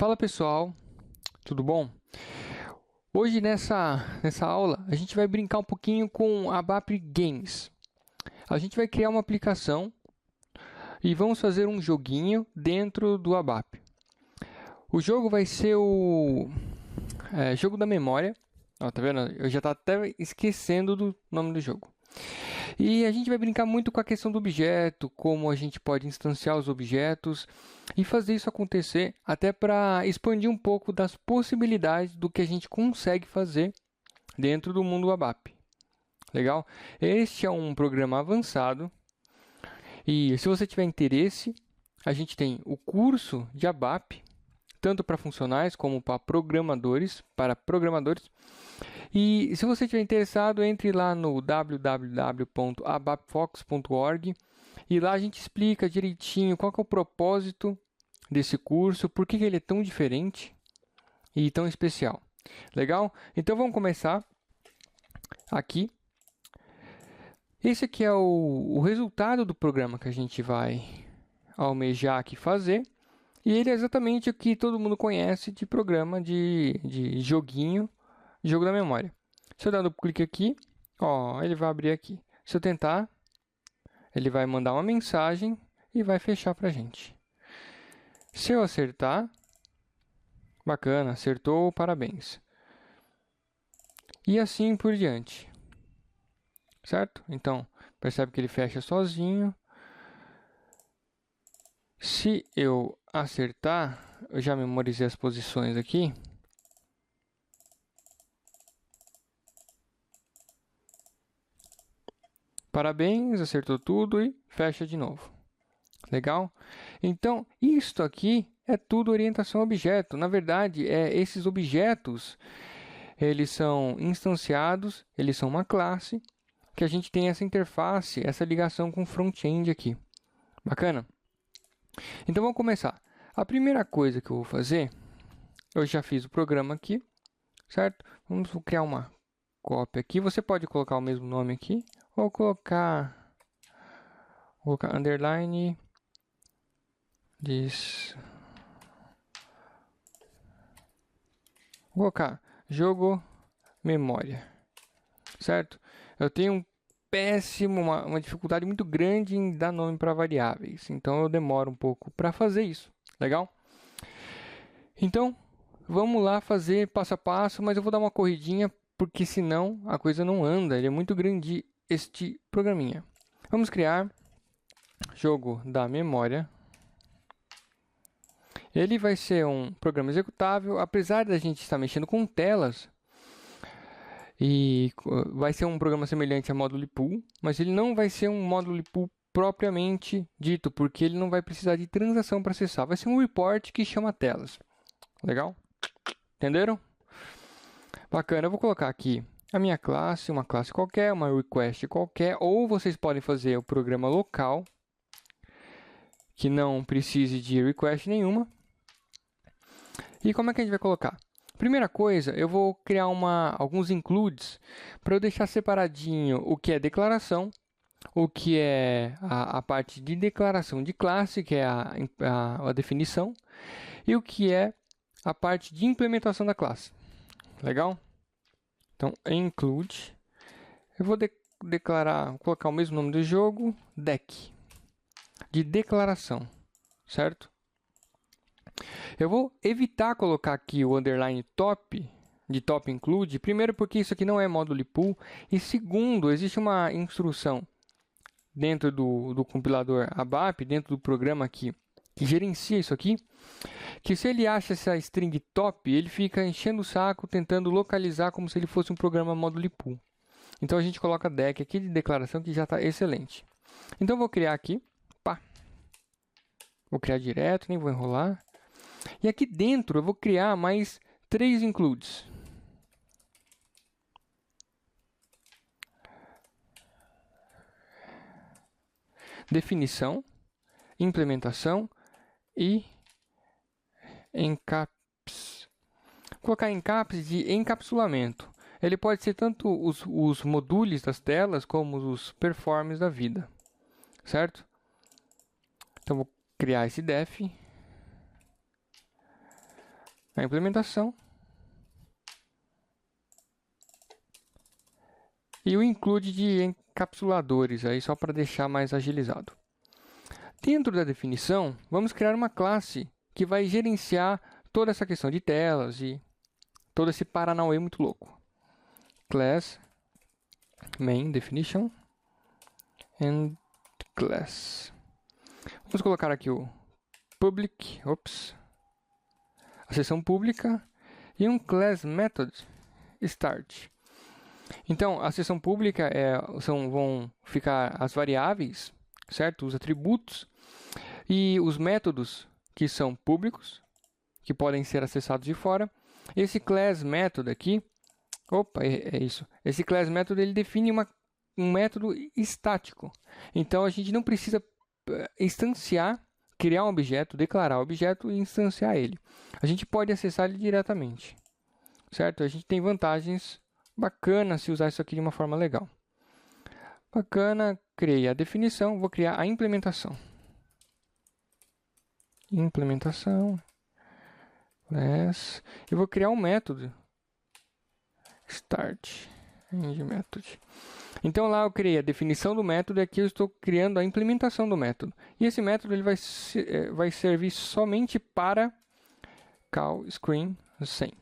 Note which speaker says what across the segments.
Speaker 1: Fala pessoal, tudo bom? Hoje nessa aula a gente vai brincar um pouquinho com a ABAP Games. A gente vai criar uma aplicação e vamos fazer um joguinho dentro do ABAP. O jogo vai ser o jogo da memória. Ó, tá vendo? Eu já estava até esquecendo do nome do jogo. E a gente vai brincar muito com a questão do objeto, como a gente pode instanciar os objetos e fazer isso acontecer até para expandir um pouco das possibilidades do que a gente consegue fazer dentro do mundo ABAP. Legal? Este é um programa avançado e se você tiver interesse, a gente tem o curso de ABAP, tanto para funcionais como para programadores. E se você estiver interessado, entre lá no www.abapfox.org e lá a gente explica direitinho qual que é o propósito desse curso, por que ele é tão diferente e tão especial. Legal? Então vamos começar aqui. Esse aqui é o resultado do programa que a gente vai almejar aqui fazer. E ele é exatamente o que todo mundo conhece de programa de joguinho, jogo da memória. Se eu dar duplo clique aqui, ó, ele vai abrir aqui. Se eu tentar, ele vai mandar uma mensagem e vai fechar para a gente. Se eu acertar, bacana, acertou, parabéns. E assim por diante. Certo? Então, percebe que ele fecha sozinho. Se eu acertar, eu já memorizei as posições aqui. Parabéns, acertou tudo e fecha de novo. Legal? Então, isto aqui é tudo orientação a objeto. Na verdade, esses objetos, eles são instanciados, eles são uma classe, que a gente tem essa interface, essa ligação com o front-end aqui. Bacana? Então, vamos começar. A primeira coisa que eu vou fazer, eu já fiz o programa aqui, certo? Vamos criar uma cópia aqui. Você pode colocar o mesmo nome aqui, ou colocar underline vou colocar jogo memória, certo? Eu tenho uma dificuldade muito grande em dar nome para variáveis, então eu demoro um pouco para fazer isso, legal? Então, vamos lá fazer passo a passo, mas eu vou dar uma corridinha, porque senão a coisa não anda, ele é muito grande este programinha. Vamos criar jogo da memória. Ele vai ser um programa executável, apesar da gente estar mexendo com telas, e vai ser um programa semelhante a módulo pool, mas ele não vai ser um módulo pool propriamente dito, porque ele não vai precisar de transação para acessar. Vai ser um report que chama telas. Legal? Entenderam? Bacana, eu vou colocar aqui a minha classe, uma classe qualquer, uma request qualquer, ou vocês podem fazer o programa local, que não precise de request nenhuma. E como é que a gente vai colocar? Primeira coisa, eu vou criar alguns includes para eu deixar separadinho o que é declaração, o que é a parte de declaração de classe, que é a definição, e o que é a parte de implementação da classe. Legal? Então, include. Eu vou colocar o mesmo nome do jogo, deck, de declaração, certo? Eu vou evitar colocar aqui o underline top, de top include, primeiro porque isso aqui não é módulo pool, e segundo, existe uma instrução dentro do compilador ABAP, dentro do programa aqui, que gerencia isso aqui, que se ele acha essa string top, ele fica enchendo o saco, tentando localizar como se ele fosse um programa módulo pool. Então a gente coloca deck aqui de declaração, que já está excelente. Então eu vou criar aqui, pá. Vou criar direto, nem vou enrolar. E aqui dentro eu vou criar mais 3 includes. Definição, implementação e encaps. Vou colocar encaps de encapsulamento. Ele pode ser tanto os modules das telas como os performs da vida, certo? Então vou criar esse def. a implementação. E o include de encapsuladores, aí só para deixar mais agilizado. Dentro da definição, vamos criar uma classe que vai gerenciar toda essa questão de telas e todo esse paranauê muito louco. Class main definition and class. Vamos colocar aqui o public, a seção pública e um class method start. Então, a seção pública vão ficar as variáveis, certo? Os atributos e os métodos que são públicos, que podem ser acessados de fora. Esse class method aqui, é isso. Esse class method ele define um método estático. Então, a gente não precisa instanciar, criar um objeto, declarar o objeto e instanciar ele. A gente pode acessar ele diretamente, certo? A gente tem vantagens bacanas se usar isso aqui de uma forma legal. Bacana, criei a definição, vou criar a implementação. Implementação. Eu vou criar um método. Start. End method. Então lá eu criei a definição do método e aqui eu estou criando a implementação do método. E esse método ele vai servir somente para call screen 100.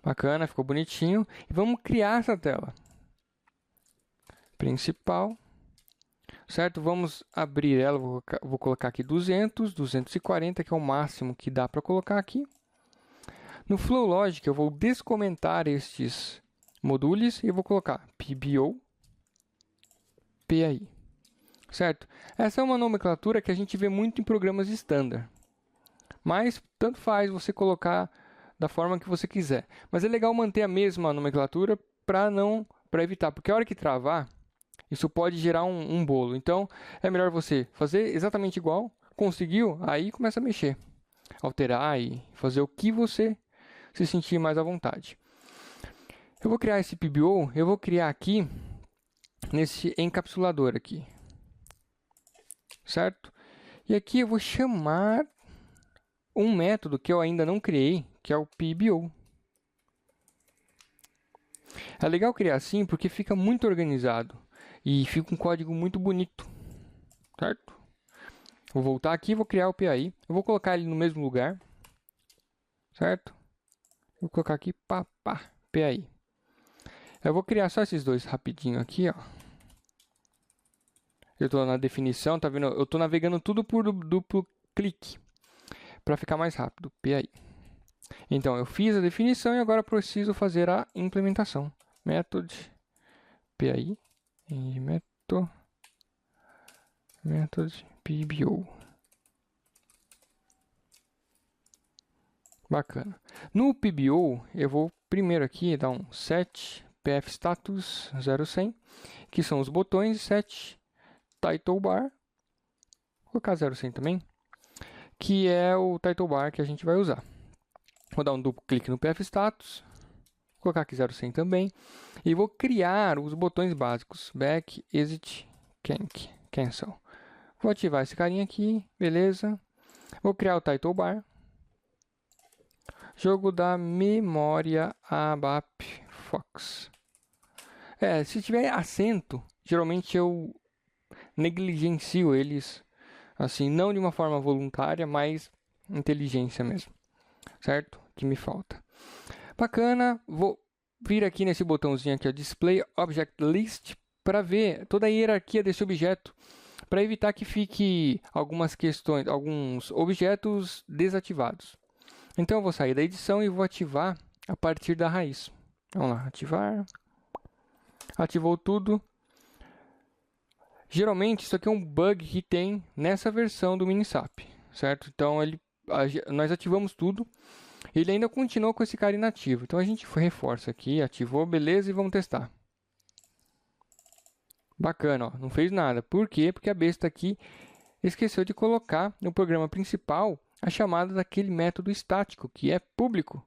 Speaker 1: Bacana, ficou bonitinho. E vamos criar essa tela. Principal. Certo? Vamos abrir ela. Vou colocar aqui 200, 240, que é o máximo que dá para colocar aqui. No Flow Logic, eu vou descomentar estes modulos e vou colocar PBO, PAI. Certo? Essa é uma nomenclatura que a gente vê muito em programas standard. Mas tanto faz você colocar da forma que você quiser. Mas é legal manter a mesma nomenclatura para evitar, porque a hora que travar, isso pode gerar um bolo. Então, é melhor você fazer exatamente igual, conseguiu, aí começa a mexer, alterar e fazer o que você se sentir mais à vontade. Eu vou criar esse PBO, eu vou criar aqui, nesse encapsulador aqui, certo? E aqui eu vou chamar um método que eu ainda não criei, que é o PBO. É legal criar assim porque fica muito organizado e fica um código muito bonito, certo? Vou voltar aqui e vou criar o PAI. Eu vou colocar ele no mesmo lugar, certo? Vou colocar aqui PAI. Eu vou criar só esses dois rapidinho aqui, ó. Eu estou na definição, tá vendo? Eu estou navegando tudo por duplo clique para ficar mais rápido. PAI. Então, eu fiz a definição e agora preciso fazer a implementação. Method PAI e method PBO. Bacana. No PBO, eu vou primeiro aqui dar um set pf status 0100, que são os botões, e set title bar. Vou colocar 0100 também, que é o title bar que a gente vai usar. Vou dar um duplo clique no pf status, vou colocar aqui 0100 também, e vou criar os botões básicos, back, exit, cancel. Vou ativar esse carinha aqui, beleza. Vou criar o title bar. Jogo da memória ABAP Fox. Se tiver acento, geralmente eu negligencio eles, assim, não de uma forma voluntária, mas inteligência mesmo, certo? Que me falta. Bacana, vou vir aqui nesse botãozinho aqui, ó, Display Object List, para ver toda a hierarquia desse objeto, para evitar que fique alguns objetos desativados. Então eu vou sair da edição e vou ativar a partir da raiz. Vamos lá, ativar. Ativou tudo. Geralmente isso aqui é um bug que tem nessa versão do Minisap, certo? Então nós ativamos tudo. Ele ainda continua com esse cara inativo. Então a gente reforça aqui, ativou, beleza, e vamos testar. Bacana, ó, não fez nada. Por quê? Porque a besta aqui esqueceu de colocar no programa principal a chamada daquele método estático, que é público.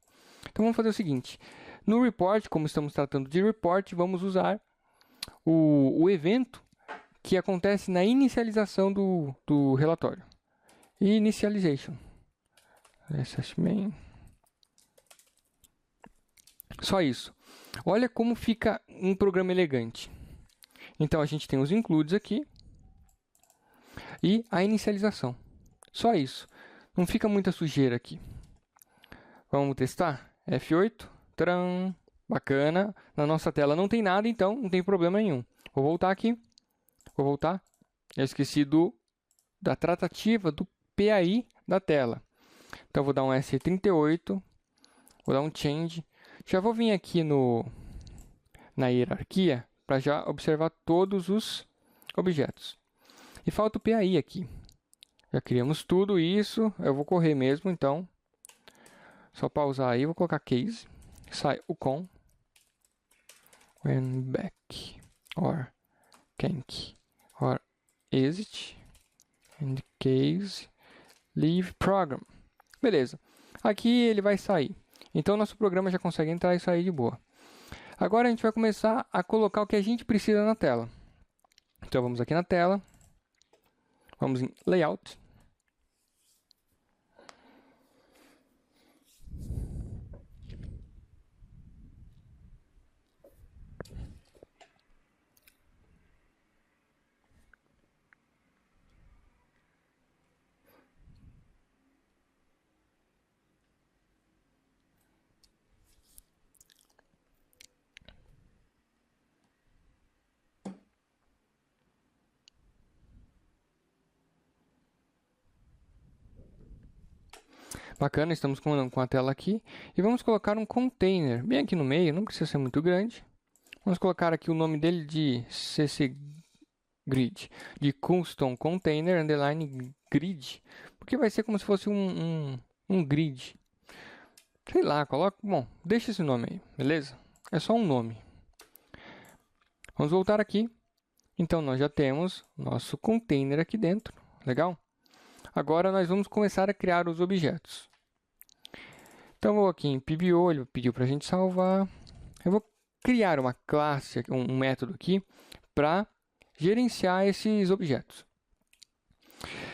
Speaker 1: Então vamos fazer o seguinte. No report, como estamos tratando de report, vamos usar o evento que acontece na inicialização do relatório. Initialization. Main. Só isso. Olha como fica um programa elegante. Então, a gente tem os includes aqui e a inicialização. Só isso. Não fica muita sujeira aqui. Vamos testar? F8. Tcharam! Bacana. Na nossa tela não tem nada, então não tem problema nenhum. Vou voltar aqui. Vou voltar. Eu esqueci da tratativa do PAI da tela. Então, vou dar um S38. Vou dar um change. Já vou vir aqui na hierarquia para já observar todos os objetos. E falta o PAI aqui. Já criamos tudo isso. Eu vou correr mesmo, então. Só pausar aí. Vou colocar case. Sai o com. When back. Or canc. Or exit. And case. Leave program. Beleza. Aqui ele vai sair. Então, nosso programa já consegue entrar e sair de boa. Agora, a gente vai começar a colocar o que a gente precisa na tela. Então, vamos aqui na tela. Vamos em Layout. Bacana, estamos com a tela aqui. E vamos colocar um container bem aqui no meio, não precisa ser muito grande. Vamos colocar aqui o nome dele de CC Grid, de Custom Container Underline Grid, porque vai ser como se fosse um grid. Sei lá, coloca. Bom, deixa esse nome aí, beleza? É só um nome. Vamos voltar aqui. Então, nós já temos nosso container aqui dentro. Legal? Agora, nós vamos começar a criar os objetos. Então, vou aqui em PBO, ele pediu para a gente salvar. Eu vou criar uma classe, um método aqui, para gerenciar esses objetos.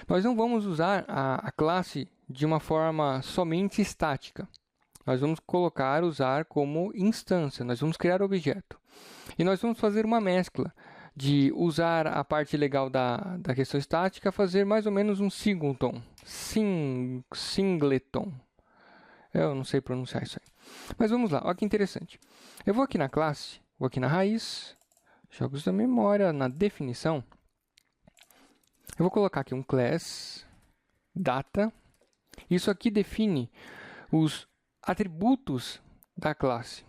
Speaker 1: Nós não vamos usar a classe de uma forma somente estática. Nós vamos usar como instância, nós vamos criar objeto. E nós vamos fazer uma mescla de usar a parte legal da questão estática, fazer mais ou menos um singleton. Singleton. Eu não sei pronunciar isso aí. Mas vamos lá, olha que interessante. Eu vou aqui na classe, vou aqui na raiz, jogos da memória, na definição. Eu vou colocar aqui um class data. Isso aqui define os atributos da classe.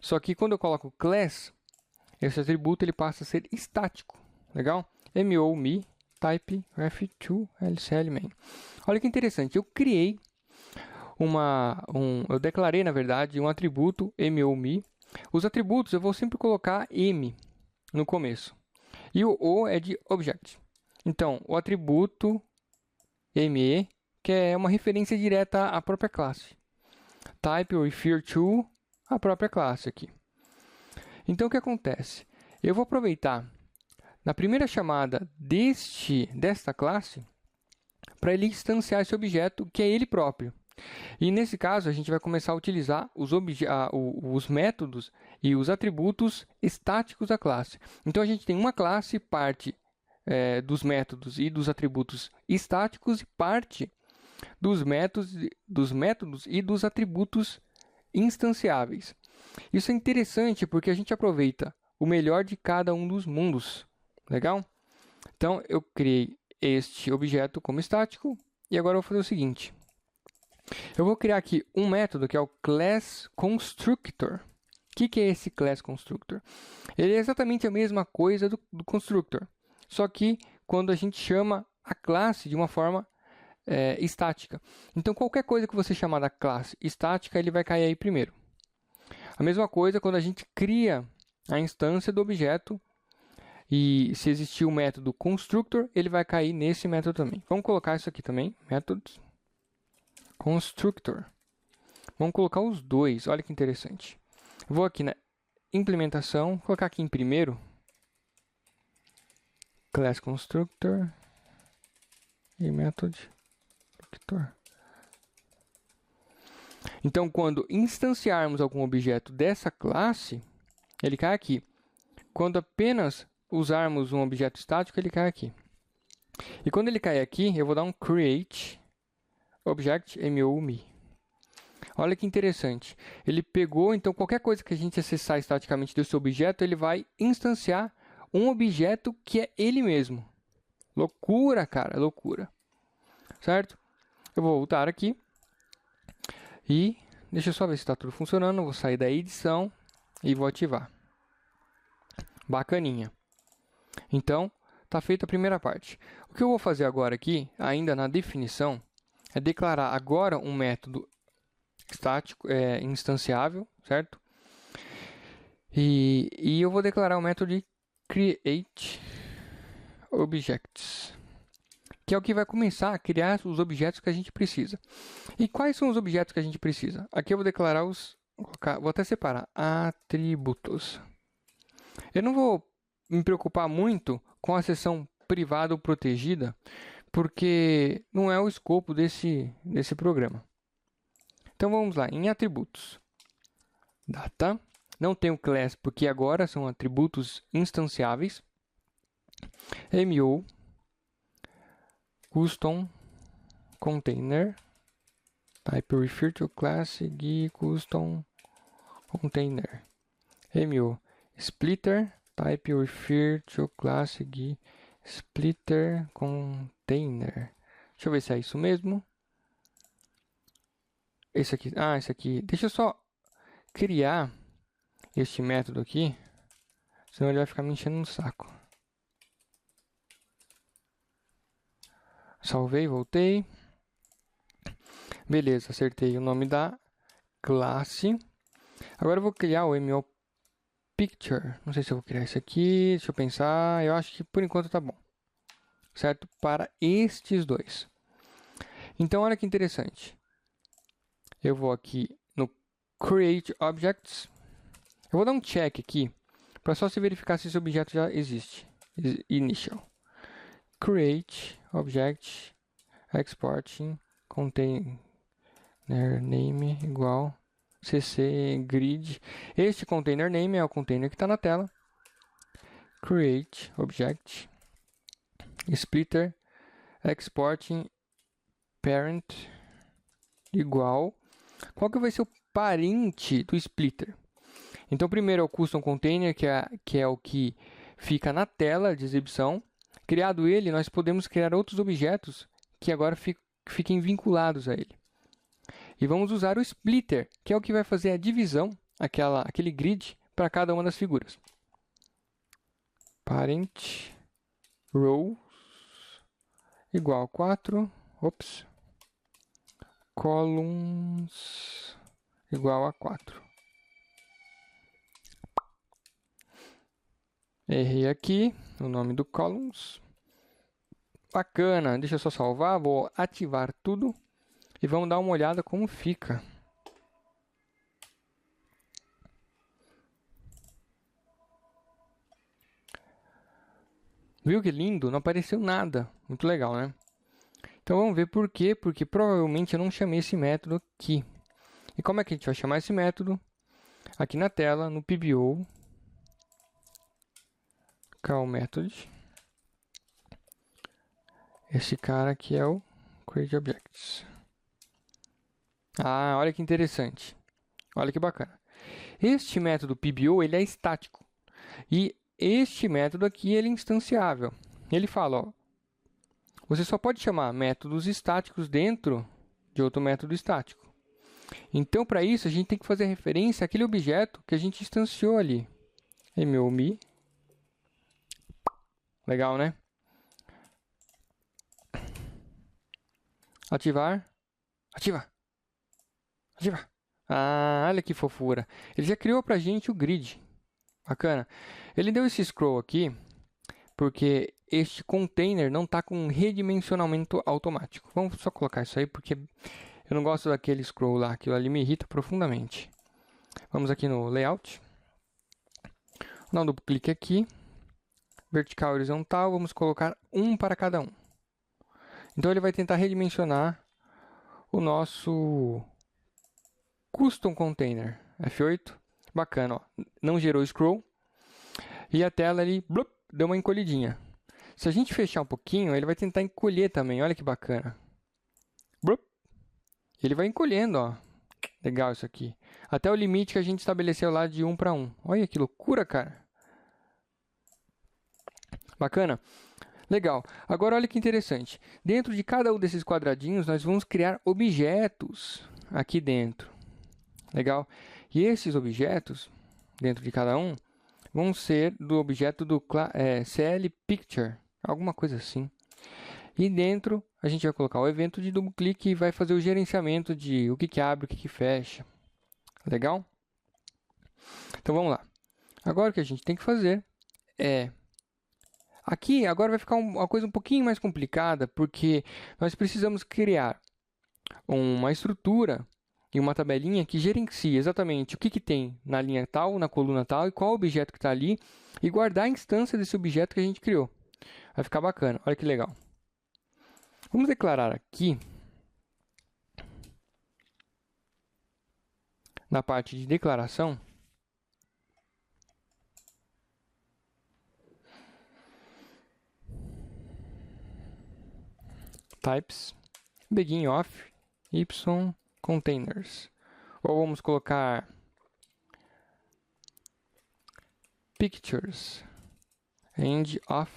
Speaker 1: Só que quando eu coloco class, esse atributo ele passa a ser estático. Legal? me type ref2 lcl main. Olha que interessante, eu criei eu declarei, na verdade, um atributo me. Os atributos eu vou sempre colocar m no começo. E o é de object. Então, o atributo me, que é uma referência direta à própria classe. Type refer to a própria classe aqui. Então, o que acontece? Eu vou aproveitar na primeira chamada desta classe para ele instanciar esse objeto que é ele próprio. E nesse caso, a gente vai começar a utilizar os métodos e os atributos estáticos da classe. Então, a gente tem uma classe, parte dos métodos e dos atributos estáticos e parte dos métodos e dos atributos instanciáveis. Isso é interessante porque a gente aproveita o melhor de cada um dos mundos. Legal? Então, eu criei este objeto como estático e agora eu vou fazer o seguinte. Eu vou criar aqui um método que é o class constructor. O que é esse class constructor? Ele é exatamente a mesma coisa do constructor, só que quando a gente chama a classe de uma forma estática. Então, qualquer coisa que você chamar da classe estática, ele vai cair aí primeiro. A mesma coisa quando a gente cria a instância do objeto e se existir o método constructor, ele vai cair nesse método também. Vamos colocar isso aqui também, métodos constructor. Vamos colocar os dois, olha que interessante. Vou aqui na implementação, colocar aqui em primeiro class constructor e method constructor. Então, quando instanciarmos algum objeto dessa classe, ele cai aqui. Quando apenas usarmos um objeto estático, ele cai aqui. E quando ele cair aqui, eu vou dar um create object me. Olha que interessante. Ele pegou, então, qualquer coisa que a gente acessar estaticamente desse objeto, ele vai instanciar um objeto que é ele mesmo. Loucura, cara, loucura. Certo? Eu vou voltar aqui. E deixa eu só ver se está tudo funcionando. Eu vou sair da edição e vou ativar. Bacaninha. Então, está feita a primeira parte. O que eu vou fazer agora aqui, ainda na definição, é declarar agora um método estático, instanciável, certo? E eu vou declarar o método de create objects, que é o que vai começar a criar os objetos que a gente precisa. E quais são os objetos que a gente precisa? Aqui eu vou declarar vou até separar, atributos. Eu não vou me preocupar muito com a seção privada ou protegida, porque não é o escopo desse programa. Então vamos lá, em atributos. Data, não tem o class porque agora são atributos instanciáveis. MO, custom container, type refer to class GUI custom container. MO, splitter, type refer to class GUI splitter container. Deixa eu ver se é isso mesmo. Esse aqui. Deixa eu só criar este método aqui, senão ele vai ficar me enchendo no saco. Salvei, voltei. Beleza, acertei o nome da classe. Agora eu vou criar o MO Picture. Não sei se eu vou criar isso aqui, deixa eu pensar. Eu acho que por enquanto tá bom. Certo? Para estes dois. Então, olha que interessante. Eu vou aqui no Create Objects. Eu vou dar um check aqui, para só se verificar se esse objeto já existe. Initial. Create Object Exporting Container Name igual cc grid. Este container name é o container que está na tela. Create Object Splitter Exporting Parent igual. Qual que vai ser o parente do splitter? Então, primeiro é o custom container, que é o que fica na tela de exibição. Criado ele, nós podemos criar outros objetos que agora fiquem vinculados a ele. E vamos usar o splitter, que é o que vai fazer a divisão, aquele grid, para cada uma das figuras. Parent rows igual 4. Ops. Columns igual a 4. Errei aqui o nome do columns. Bacana, deixa eu só salvar, vou ativar tudo e vamos dar uma olhada como fica. Viu que lindo? Não apareceu nada. Muito legal, né? Então vamos ver por quê, porque provavelmente eu não chamei esse método aqui. E como é que a gente vai chamar esse método? Aqui na tela, no PBO, call method. Esse cara aqui é o create objects. Ah, olha que interessante. Olha que bacana. Este método PBO, ele é estático. E este método aqui, ele é instanciável. Ele fala, ó, você só pode chamar métodos estáticos dentro de outro método estático. Então, para isso, a gente tem que fazer referência àquele objeto que a gente instanciou ali. me. Legal, né? Ativar. Ativa. Ativa. Ah, olha que fofura. Ele já criou pra gente o grid. Bacana. Ele deu esse scroll aqui porque este container não está com redimensionamento automático. Vamos só colocar isso aí porque eu não gosto daquele scroll lá. Aquilo ali me irrita profundamente. Vamos aqui no layout. Vou dar um duplo clique aqui. vertical e horizontal, vamos colocar um para cada um. Então ele vai tentar redimensionar o nosso custom container. F8, bacana, ó. Não gerou scroll. E a tela ali, blup, deu uma encolhidinha. Se a gente fechar um pouquinho, ele vai tentar encolher também, olha que bacana. Blup. Ele vai encolhendo, ó. Legal isso aqui. Até o limite que a gente estabeleceu lá de 1 para 1. Olha que loucura, cara. Bacana? Legal. Agora olha que interessante. Dentro de cada um desses quadradinhos, nós vamos criar objetos aqui dentro. Legal? E esses objetos, dentro de cada um, vão ser do objeto do CL Picture, alguma coisa assim. E dentro, a gente vai colocar o evento de duplo clique e vai fazer o gerenciamento de o que abre, o que fecha. Legal? Então vamos lá. Agora o que a gente tem que fazer é... Aqui agora vai ficar uma coisa um pouquinho mais complicada, porque nós precisamos criar uma estrutura e uma tabelinha que gerencie exatamente o que tem na linha tal, na coluna tal e qual objeto que está ali e guardar a instância desse objeto que a gente criou. Vai ficar bacana, olha que legal. Vamos declarar aqui, na parte de declaração, types, begin of, y, containers. Ou vamos colocar pictures, end of.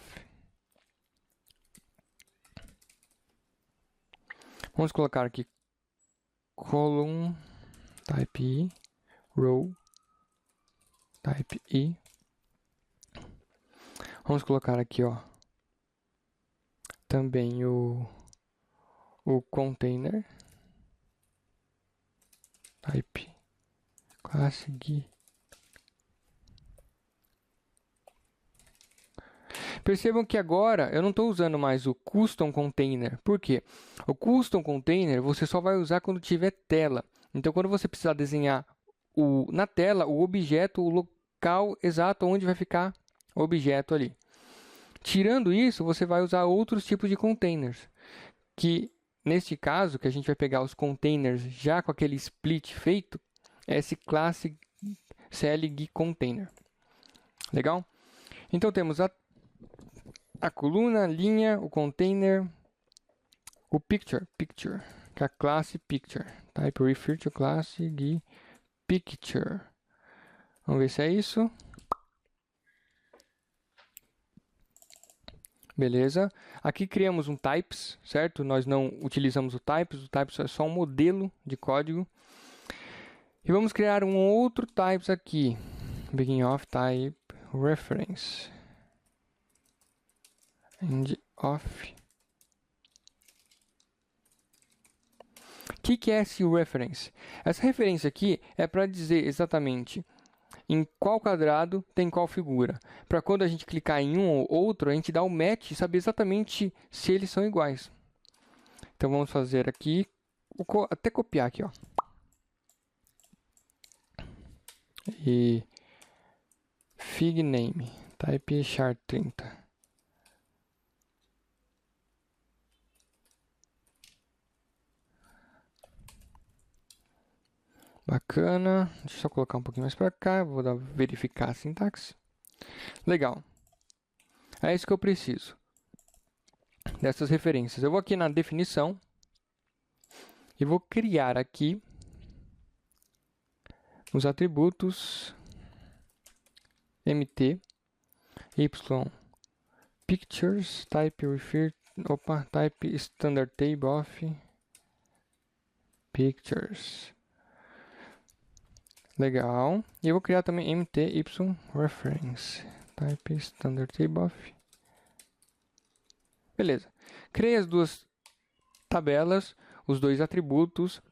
Speaker 1: Vamos colocar aqui column, type I, row, type I. Vamos colocar aqui, ó, também o container, type classic. Percebam que agora eu não estou usando mais o custom container. Por quê? O custom container você só vai usar quando tiver tela. Então, quando você precisar desenhar na tela o objeto, o local exato onde vai ficar o objeto ali. Tirando isso, você vai usar outros tipos de containers. Que, neste caso, que a gente vai pegar os containers já com aquele split feito, é esse classe CLG container. Legal? Então, temos a coluna, a linha, o container, o picture, que é a classe picture. Type refer to classe picture. Vamos ver se é isso. Beleza. Aqui criamos um types, certo? Nós não utilizamos o types é só um modelo de código. E vamos criar um outro types aqui. Begin of type reference. End of. O que é esse reference? Essa referência aqui é para dizer exatamente em qual quadrado tem qual figura. Para quando a gente clicar em um ou outro, a gente dá o match e saber exatamente se eles são iguais. Então vamos fazer aqui, até copiar aqui, ó. E fig name, type char30. Bacana. Deixa eu só colocar um pouquinho mais para cá. Vou verificar a sintaxe. Legal. É isso que eu preciso. Dessas referências. Eu vou aqui na definição. E vou criar aqui os atributos mt y pictures type refer type standard table of pictures. Legal. E eu vou criar também mty reference type standard table of. Beleza. Criei as duas tabelas, os dois atributos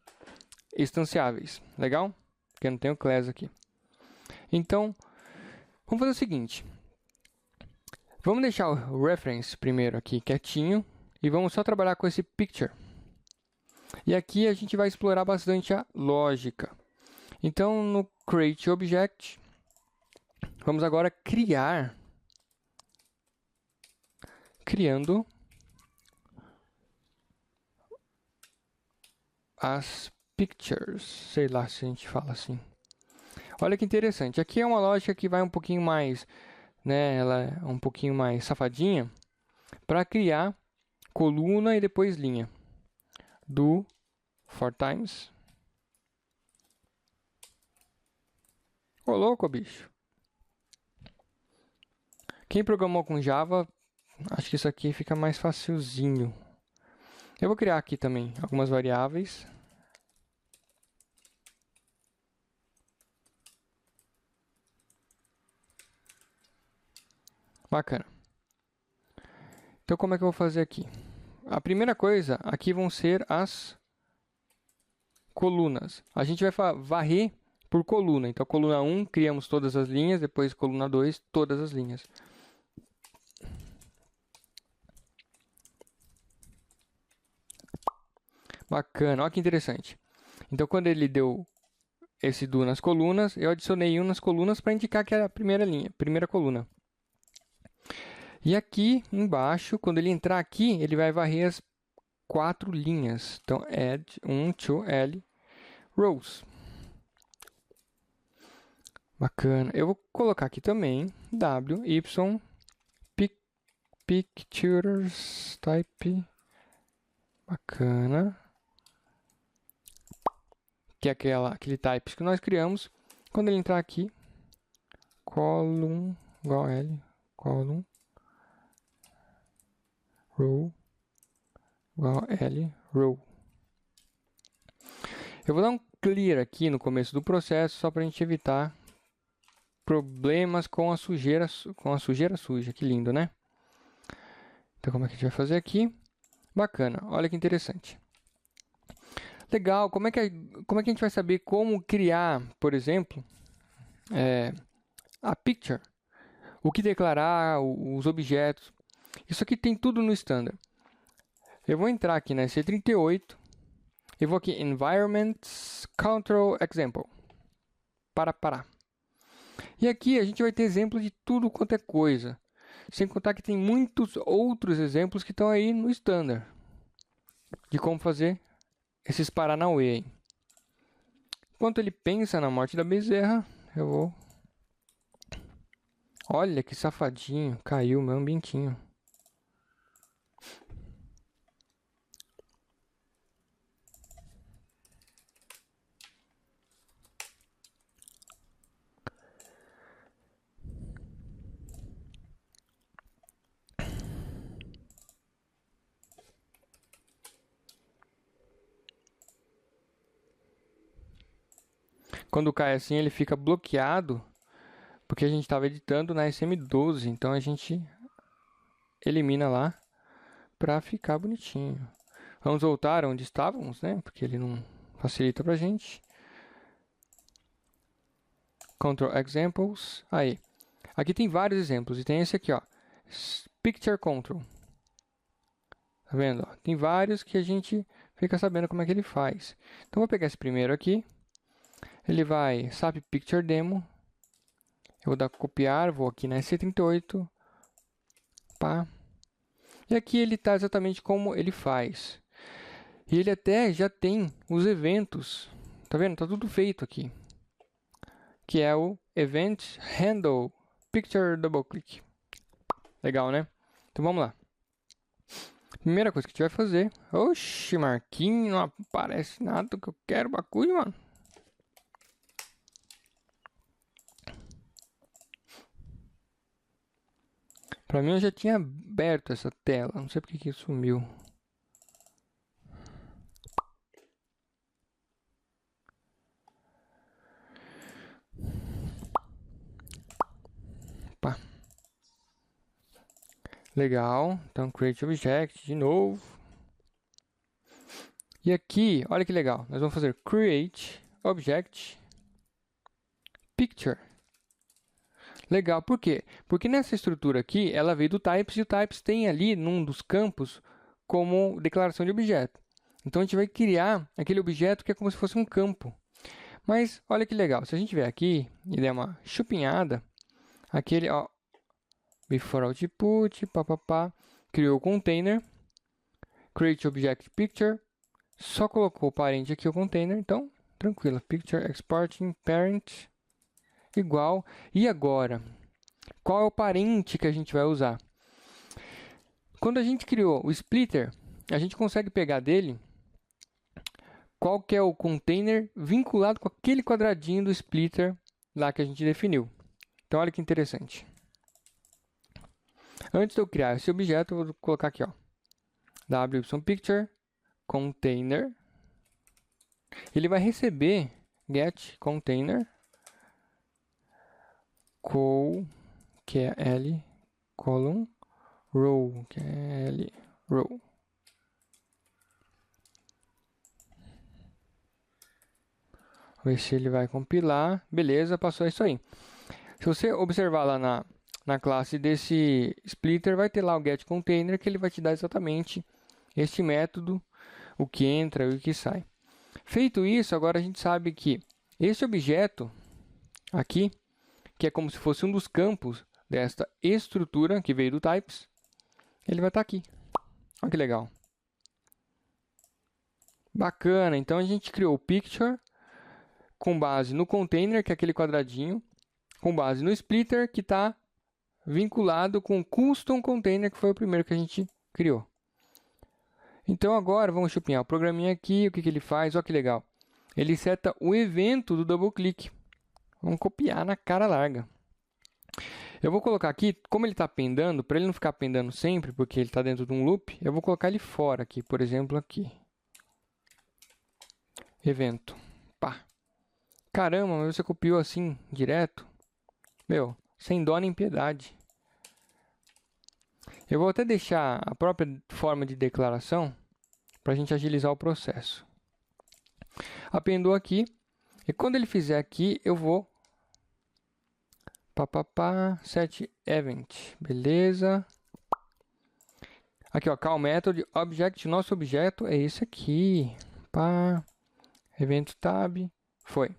Speaker 1: instanciáveis. Legal? Porque eu não tenho class aqui. Então, vamos fazer o seguinte. Vamos deixar o reference primeiro aqui quietinho e vamos só trabalhar com esse picture. E aqui a gente vai explorar bastante a lógica. Então, no create object, vamos agora criar criando as pictures, sei lá se a gente fala assim. Olha que interessante, aqui é uma lógica que vai um pouquinho mais, né, ela é um pouquinho mais safadinha, para criar coluna e depois linha. Do for times. Ô louco, bicho. Quem programou com Java, acho que isso aqui fica mais facilzinho. Eu vou criar aqui também algumas variáveis. Bacana. Então, como é que eu vou fazer aqui? A primeira coisa, aqui vão ser as colunas. A gente vai varrer por coluna. Então, coluna 1, criamos todas as linhas. Depois, coluna 2, todas as linhas. Bacana, olha que interessante. Então, quando ele deu esse do nas colunas, eu adicionei um nas colunas para indicar que era a primeira linha, primeira coluna. E aqui embaixo, quando ele entrar aqui, ele vai varrer as 4 linhas. Então, add 1 to L rows. Bacana. Eu vou colocar aqui também w, y, pictures type. Bacana. Que é aquele types que nós criamos. Quando ele entrar aqui, column igual a L, column, row igual a L, row. Eu vou dar um clear aqui no começo do processo, só para a gente evitar problemas com a sujeira suja. Que lindo, né? Então, como é que a gente vai fazer aqui? Bacana, olha que interessante. Legal, como é que a gente vai saber como criar, por exemplo, a picture? O que declarar, os objetos. Isso aqui tem tudo no standard. Eu vou entrar aqui na C38. Eu vou aqui Environments, Control Example. Parar. E aqui a gente vai ter exemplo de tudo quanto é coisa. Sem contar que tem muitos outros exemplos que estão aí no standard. De como fazer esses paranauê. Enquanto ele pensa na morte da bezerra, eu vou... Olha que safadinho, caiu meu ambientinho. Quando cai assim, ele fica bloqueado, porque a gente estava editando na SM12, então a gente elimina lá para ficar bonitinho. Vamos voltar onde estávamos, né? Porque ele não facilita pra gente. Control Examples. Aí. Aqui tem vários exemplos. E tem esse aqui, ó. Picture Control. Tá vendo? Tem vários que a gente fica sabendo como é que ele faz. Então, vou pegar esse primeiro aqui. Ele vai SAP Picture Demo. Eu vou dar copiar. Vou aqui na C38. Pá. E aqui ele está exatamente como ele faz. E ele até já tem os eventos. Tá vendo? Tá tudo feito aqui. Que é o Event Handle Picture Double Click. Legal, né? Então vamos lá. Primeira coisa que a gente vai fazer. Oxi, Marquinhos, não aparece nada do que eu quero, bagulho, mano. Pra mim eu já tinha aberto essa tela. Não sei porque que sumiu. Pá. Legal. Então, Create Object de novo. E aqui, olha que legal. Nós vamos fazer Create Object Picture. Legal, por quê? Porque nessa estrutura aqui, ela veio do Types e o Types tem ali, num dos campos, como declaração de objeto. Então, a gente vai criar aquele objeto que é como se fosse um campo. Mas, olha que legal, se a gente vier aqui e der uma chupinhada, aquele, ó, before output, papapá, criou o container, create object picture, só colocou o parente aqui, o container, então, tranquilo. Picture exporting parent igual. E agora, qual é o parente que a gente vai usar? Quando a gente criou o splitter, a gente consegue pegar dele qual que é o container vinculado com aquele quadradinho do splitter lá que a gente definiu. Então, olha que interessante. Antes de eu criar esse objeto, eu vou colocar aqui, ó, wpicture container. Ele vai receber get container que é L, column, row, que é L, row. Vamos ver se ele vai compilar. Beleza, passou isso aí. Se você observar lá na classe desse splitter, vai ter lá o getContainer, que ele vai te dar exatamente este método, o que entra e o que sai. Feito isso, agora a gente sabe que esse objeto aqui, que é como se fosse um dos campos desta estrutura que veio do types, ele vai estar aqui. Olha que legal. Bacana, então a gente criou o picture com base no container, que é aquele quadradinho, com base no splitter, que está vinculado com o custom container, que foi o primeiro que a gente criou. Então agora vamos chupinhar o programinha aqui, o que ele faz, olha que legal. Ele seta o evento do double click. Vamos copiar na cara larga. Eu vou colocar aqui, como ele está pendando, para ele não ficar pendando sempre, porque ele está dentro de um loop, eu vou colocar ele fora aqui, por exemplo, aqui. Evento. Pá. Caramba, mas você copiou assim, direto? Meu, sem dó nem piedade. Eu vou até deixar a própria forma de declaração para a gente agilizar o processo. Apendou aqui. E quando ele fizer aqui, eu vou set event. Beleza. Aqui, ó, call method object. Nosso objeto é esse aqui. Pá. Evento tab. Foi.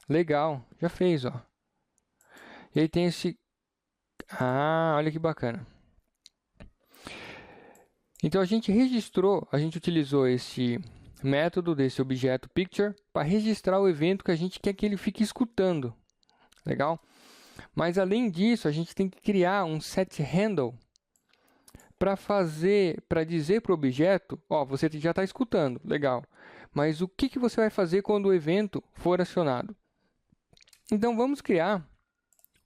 Speaker 1: Legal. Já fez, ó. E aí tem esse... Ah, olha que bacana. Então a gente registrou, a gente utilizou esse método desse objeto picture para registrar o evento que a gente quer que ele fique escutando. Legal? Mas além disso, a gente tem que criar um set handle para dizer para o objeto, ó, você já está escutando, legal. Mas o que você vai fazer quando o evento for acionado? Então vamos criar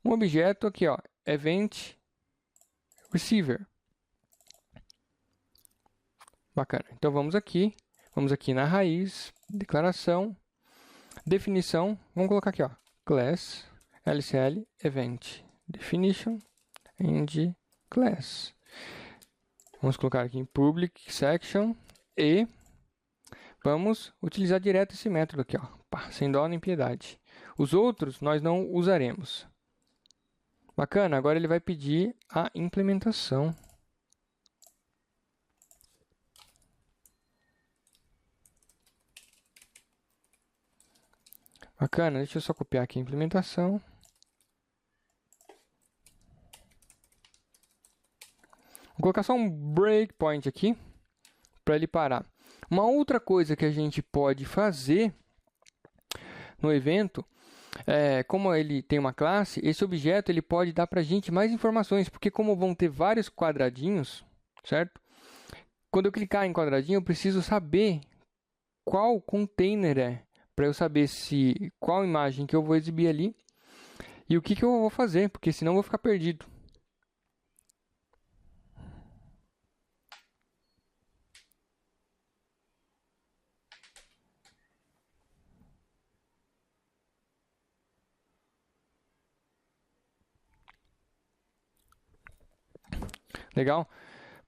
Speaker 1: um objeto aqui, ó, event receiver. Bacana. Então vamos aqui na raiz, declaração, definição, vamos colocar aqui, ó, class lcl event definition and class. Vamos colocar aqui em public section e vamos utilizar direto esse método aqui, ó, pá, sem dó nem piedade. Os outros nós não usaremos. Bacana, agora ele vai pedir a implementação. Bacana, deixa eu só copiar aqui a implementação. Vou colocar só um breakpoint aqui para ele parar. Uma outra coisa que a gente pode fazer no evento é, como ele tem uma classe, esse objeto ele pode dar para a gente mais informações, porque como vão ter vários quadradinhos, certo? Quando eu clicar em quadradinho, eu preciso saber qual container é, para eu saber qual imagem que eu vou exibir ali e o que eu vou fazer, porque senão eu vou ficar perdido. Legal?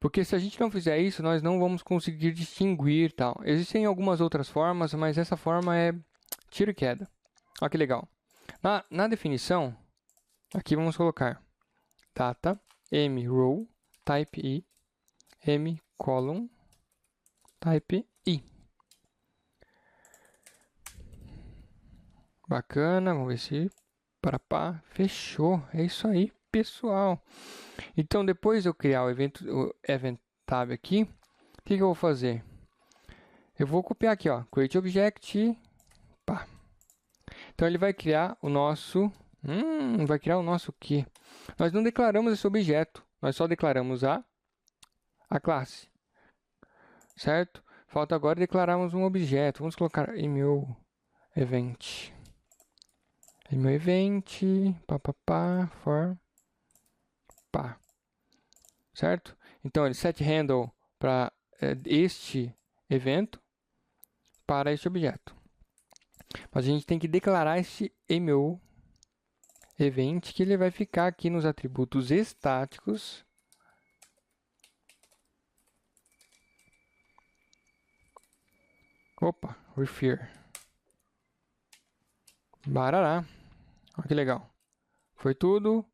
Speaker 1: Porque se a gente não fizer isso, nós não vamos conseguir distinguir tal. Existem algumas outras formas, mas essa forma é tiro e queda. Olha que legal. Na definição, aqui vamos colocar data, m row, type i, m column, type i. Bacana, vamos ver se... Fechou. É isso aí, pessoal. Então, depois de eu criar o event tab aqui, o que eu vou fazer? Eu vou copiar aqui, ó, create object, pá. Então, ele vai criar o nosso... vai criar o nosso quê? Nós não declaramos esse objeto, nós só declaramos a classe, certo? Falta agora declararmos um objeto. Vamos colocar meu event. Meu event, for, pá, certo? Então, ele set handle para este evento para este objeto. Mas a gente tem que declarar este meu event, que ele vai ficar aqui nos atributos estáticos. Opa, refer. Barará. Olha que legal. Foi tudo.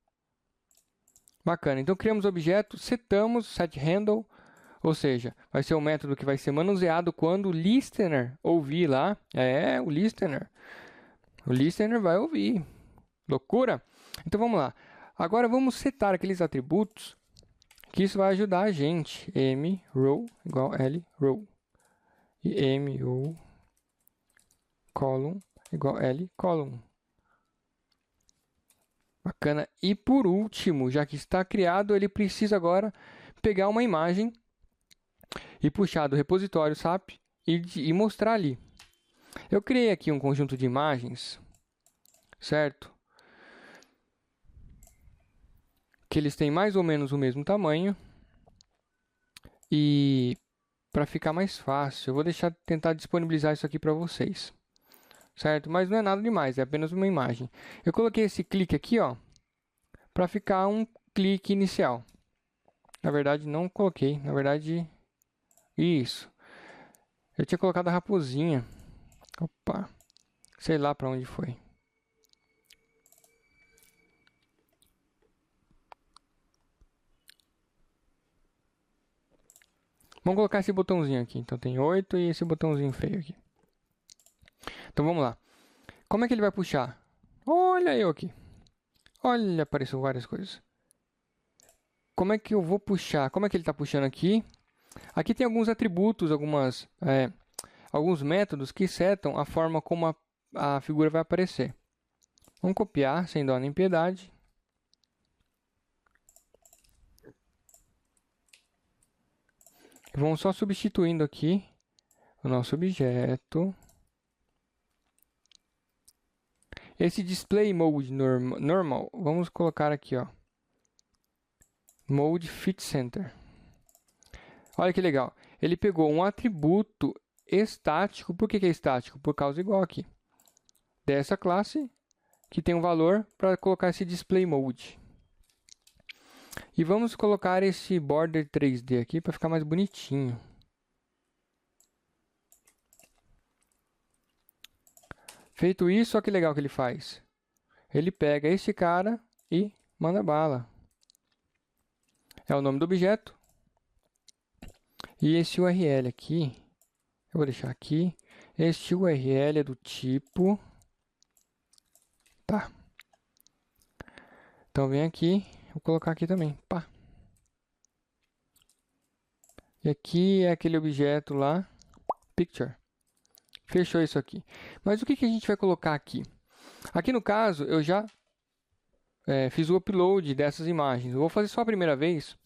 Speaker 1: Bacana. Então, criamos o objeto, setamos setHandle, ou seja, vai ser um método que vai ser manuseado quando o listener ouvir lá. O listener. O listener vai ouvir. Loucura? Então, vamos lá. Agora, vamos setar aqueles atributos que isso vai ajudar a gente. mRow igual lRow. E mRow column igual lColumn. Bacana. E por último, já que está criado, ele precisa agora pegar uma imagem e puxar do repositório SAP e mostrar ali. Eu criei aqui um conjunto de imagens, certo? Que eles têm mais ou menos o mesmo tamanho. E para ficar mais fácil, eu vou tentar disponibilizar isso aqui para vocês. Certo? Mas não é nada demais, é apenas uma imagem. Eu coloquei esse clique aqui, ó, para ficar um clique inicial. Na verdade, não coloquei. Na verdade, isso. Eu tinha colocado a raposinha. Opa. Sei lá para onde foi. Vamos colocar esse botãozinho aqui. Então tem 8 e esse botãozinho feio aqui. Então vamos lá. Como é que ele vai puxar? Olha eu aqui. Olha, apareceu várias coisas. Como é que eu vou puxar? Como é que ele está puxando aqui? Aqui tem alguns atributos, alguns métodos que setam a forma como a figura vai aparecer. Vamos copiar, sem dó nem piedade. Vamos só substituindo aqui o nosso objeto. Esse display mode normal, vamos colocar aqui, ó. Mode fit center. Olha que legal. Ele pegou um atributo estático. Por que é estático? Por causa igual aqui. Dessa classe, que tem um valor para colocar esse display mode. E vamos colocar esse border 3D aqui para ficar mais bonitinho. Feito isso, olha que legal que ele faz. Ele pega esse cara e manda bala. É o nome do objeto. E esse URL aqui, eu vou deixar aqui. Este URL é do tipo... Tá. Então vem aqui, vou colocar aqui também. Pá. E aqui é aquele objeto lá, picture. Fechou isso aqui. Mas o que a gente vai colocar aqui? Aqui no caso, eu já fiz o upload dessas imagens. Eu vou fazer só a primeira vez,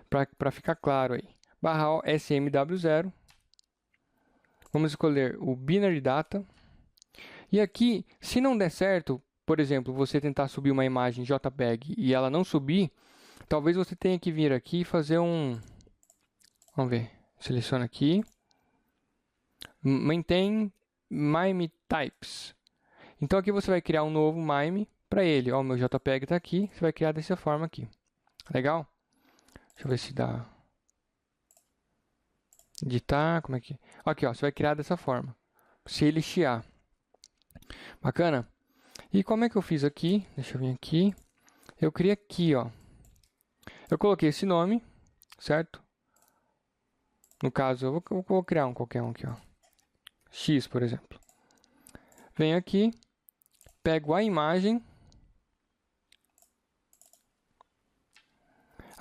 Speaker 1: para ficar claro aí. Barra smw0. Vamos escolher o binary data. E aqui, se não der certo, por exemplo, você tentar subir uma imagem JPEG e ela não subir, talvez você tenha que vir aqui e fazer um... Vamos ver. Seleciona aqui. Maintain MIME types. Então aqui você vai criar um novo MIME para ele. Ó, o meu JPEG está aqui. Você vai criar dessa forma aqui. Legal? Deixa eu ver se dá. Editar, como é que... Aqui, ó, você vai criar dessa forma. Se ele chiar. Bacana? E como é que eu fiz aqui? Deixa eu vir aqui. Eu criei aqui, ó. Eu coloquei esse nome, certo? No caso, eu vou criar qualquer um aqui, ó. X, por exemplo. Venho aqui, pego a imagem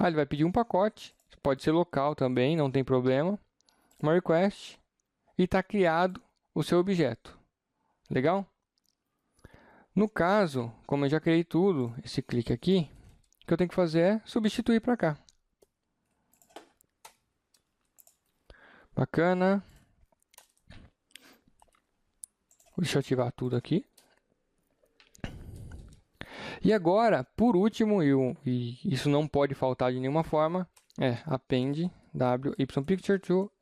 Speaker 1: Ele vai pedir um pacote, pode ser local também, não tem problema. Uma request e está criado o seu objeto. Legal? No caso, como eu já criei tudo, esse clique aqui, o que eu tenho que fazer é substituir para cá. Bacana. Deixa eu ativar tudo aqui. E agora, por último, e isso não pode faltar de nenhuma forma, é append wyPicture to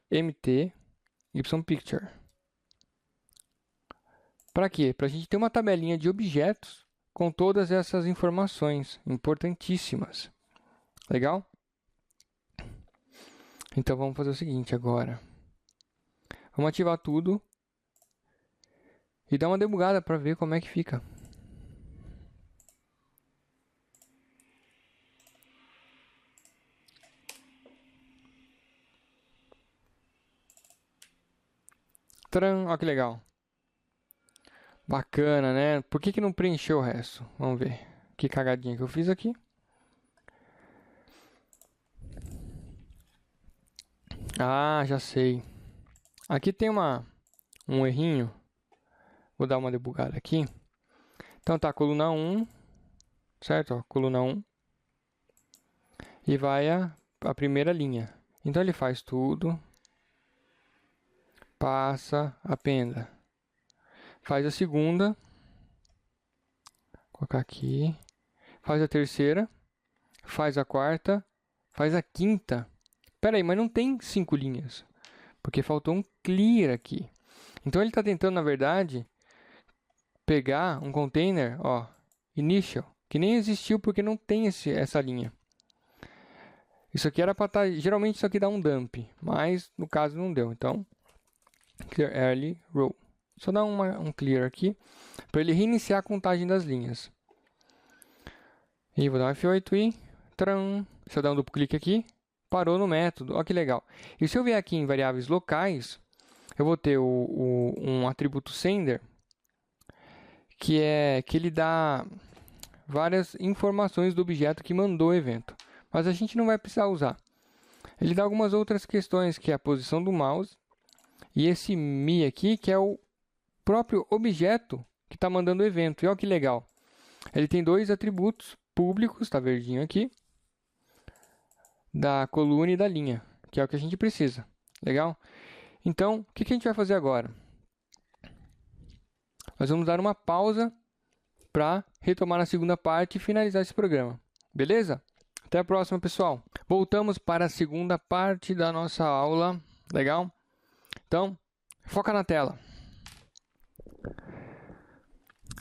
Speaker 1: mt yPicture. Para quê? Para a gente ter uma tabelinha de objetos com todas essas informações importantíssimas. Legal? Então vamos fazer o seguinte agora. Vamos ativar tudo e dar uma debugada para ver como é que fica. Tcharam, olha que legal. Bacana, né? Por que não preencheu o resto? Vamos ver. Que cagadinha que eu fiz aqui. Ah, já sei. Aqui tem um errinho. Vou dar uma debugada aqui. Então tá, coluna 1. Certo? Ó, coluna 1. E vai a primeira linha. Então ele faz tudo. Passa, appenda. Faz a segunda. Vou colocar aqui. Faz a terceira. Faz a quarta. Faz a quinta. Pera aí, mas não tem 5 linhas. Porque faltou um clear aqui. Então ele está tentando, na verdade, pegar um container, ó, initial, que nem existiu porque não tem essa linha. Isso aqui era para estar... Geralmente isso aqui dá um dump, mas no caso não deu. Então, clear early row. Só dá um clear aqui, para ele reiniciar a contagem das linhas. E vou dar um F8 e... Tcharam! Se eu dar um duplo clique aqui, parou no método. Olha que legal. E se eu vier aqui em variáveis locais, eu vou ter um atributo sender, que ele dá várias informações do objeto que mandou o evento. Mas a gente não vai precisar usar. Ele dá algumas outras questões, que é a posição do mouse, e esse me aqui, que é o próprio objeto que está mandando o evento. E olha que legal. Ele tem dois atributos públicos, está verdinho aqui, da coluna e da linha, que é o que a gente precisa. Legal? Então, o que a gente vai fazer agora? Nós vamos dar uma pausa para retomar a segunda parte e finalizar esse programa. Beleza? Até a próxima, pessoal. Voltamos para a segunda parte da nossa aula. Legal? Então, foca na tela.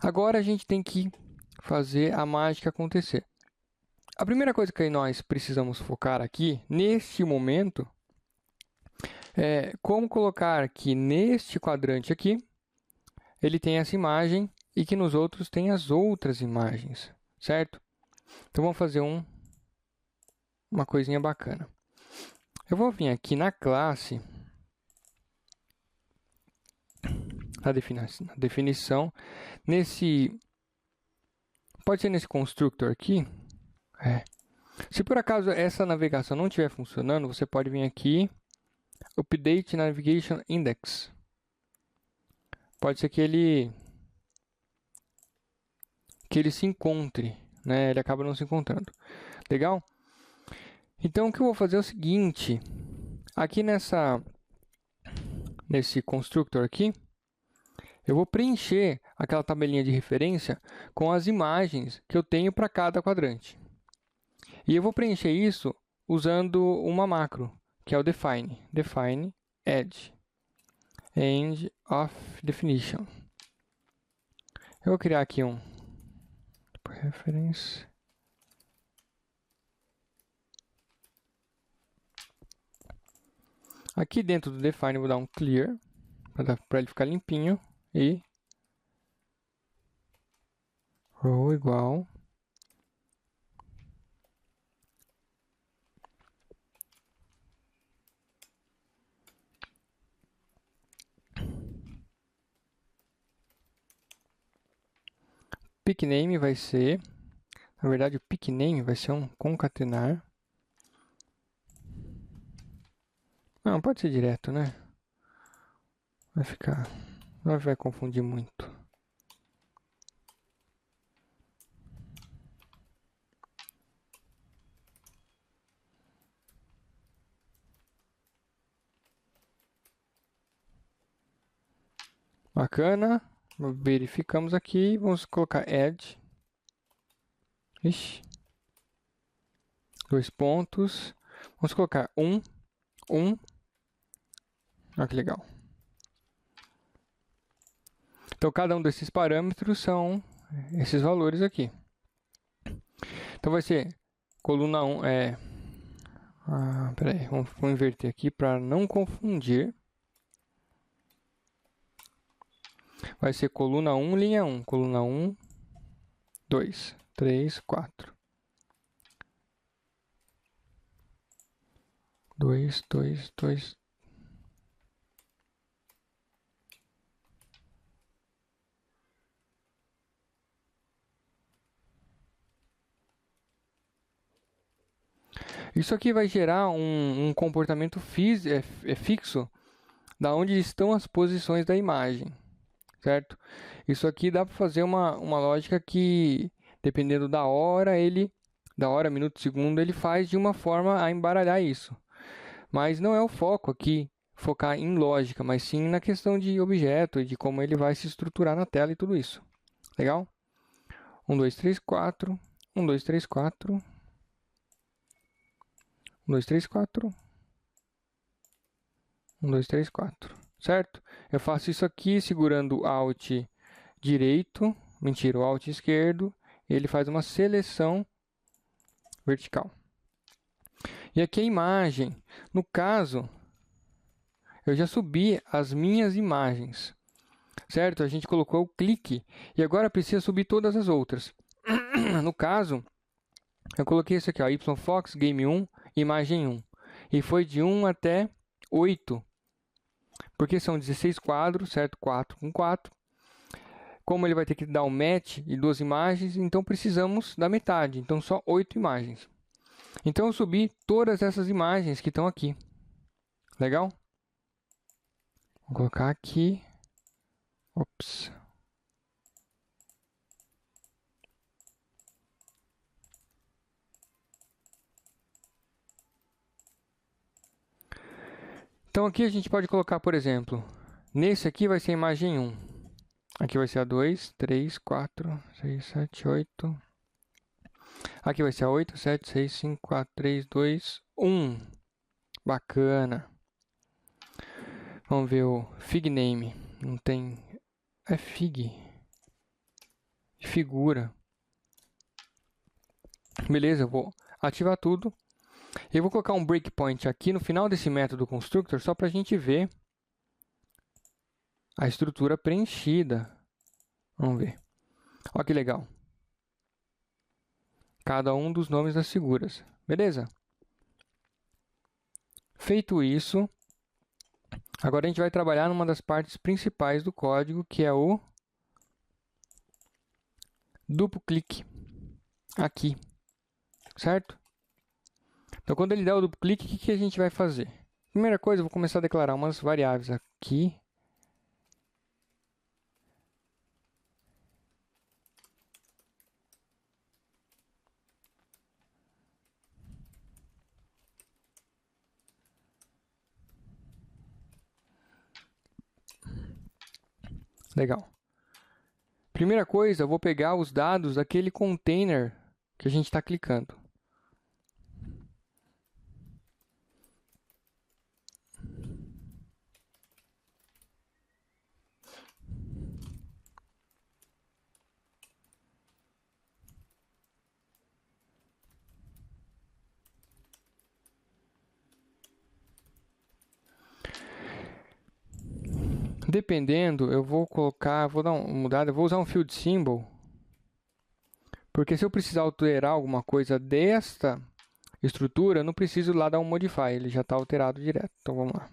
Speaker 1: Agora a gente tem que fazer a mágica acontecer. A primeira coisa que nós precisamos focar aqui, neste momento, é como colocar que neste quadrante aqui, ele tem essa imagem e que nos outros tem as outras imagens, certo? Então vamos fazer uma coisinha bacana. Eu vou vir aqui na classe, na definição, pode ser nesse constructor aqui. Se por acaso essa navegação não estiver funcionando, você pode vir aqui, Update Navigation Index. Pode ser que ele se encontre, né? Ele acaba não se encontrando. Legal? Então o que eu vou fazer é o seguinte, aqui nesse constructor aqui, eu vou preencher aquela tabelinha de referência com as imagens que eu tenho para cada quadrante. E eu vou preencher isso usando uma macro, que é o define. Define edge. End of definition. Eu vou criar aqui reference. Aqui dentro do define eu vou dar um clear, para ele ficar limpinho. E row igual pick name vai ser Na verdade, o pick name vai ser um concatenar. Não, pode ser direto, né? Vai ficar... Não vai confundir muito. Bacana. Verificamos aqui. Vamos colocar add. Ixi. 2 pontos. Vamos colocar 1. Olha que legal. Então, cada um desses parâmetros são esses valores aqui. Então, vai ser coluna 1 peraí, vamos inverter aqui para não confundir. Vai ser coluna 1, linha 1. Coluna 1, 2, 3, 4. 2, 2, 2. Isso aqui vai gerar um comportamento fixo da onde estão as posições da imagem, certo? Isso aqui dá para fazer uma lógica que, dependendo da hora, minuto, segundo, ele faz de uma forma a embaralhar isso. Mas não é o foco aqui, focar em lógica, mas sim na questão de objeto e de como ele vai se estruturar na tela e tudo isso. Legal? 1, 2, 3, 4. 1, 2, 3, 4. 1, 2, 3, 4. 1, 2, 3, 4. Certo? Eu faço isso aqui segurando o Alt direito, mentira, o Alt esquerdo, e ele faz uma seleção vertical. E aqui a imagem. No caso, eu já subi as minhas imagens, certo? A gente colocou o clique e agora precisa subir todas as outras. No caso, eu coloquei isso aqui, ó, YFox Game 1, imagem 1. E foi de 1 até 8, porque são 16 quadros, certo? 4 com 4. Como ele vai ter que dar um match e 2 imagens, então precisamos da metade, então só 8 imagens. Então eu subi todas essas imagens que estão aqui. Legal? Vou colocar aqui. Ops. Então aqui a gente pode colocar, por exemplo, nesse aqui vai ser a imagem 1. Aqui vai ser a 2, 3, 4, 6, 7, 8. Aqui vai ser a 8, 7, 6, 5, 4, 3, 2, 1. Bacana. Vamos ver o fig name. Não tem... É fig. Figura. Beleza, eu vou ativar tudo. Eu vou colocar um breakpoint aqui no final desse método constructor só para a gente ver a estrutura preenchida. Vamos ver. Olha que legal. Cada um dos nomes das figuras. Beleza? Feito isso, agora a gente vai trabalhar numa das partes principais do código, que é o duplo clique aqui, certo? Então, quando ele der o duplo clique, o que a gente vai fazer? Primeira coisa, eu vou começar a declarar umas variáveis aqui. Legal. Primeira coisa, eu vou pegar os dados daquele container que a gente está clicando. Dependendo, eu vou colocar, vou dar uma mudada, eu vou usar um field symbol, porque se eu precisar alterar alguma coisa desta estrutura, eu não preciso lá dar um modify, ele já está alterado direto. Então vamos lá.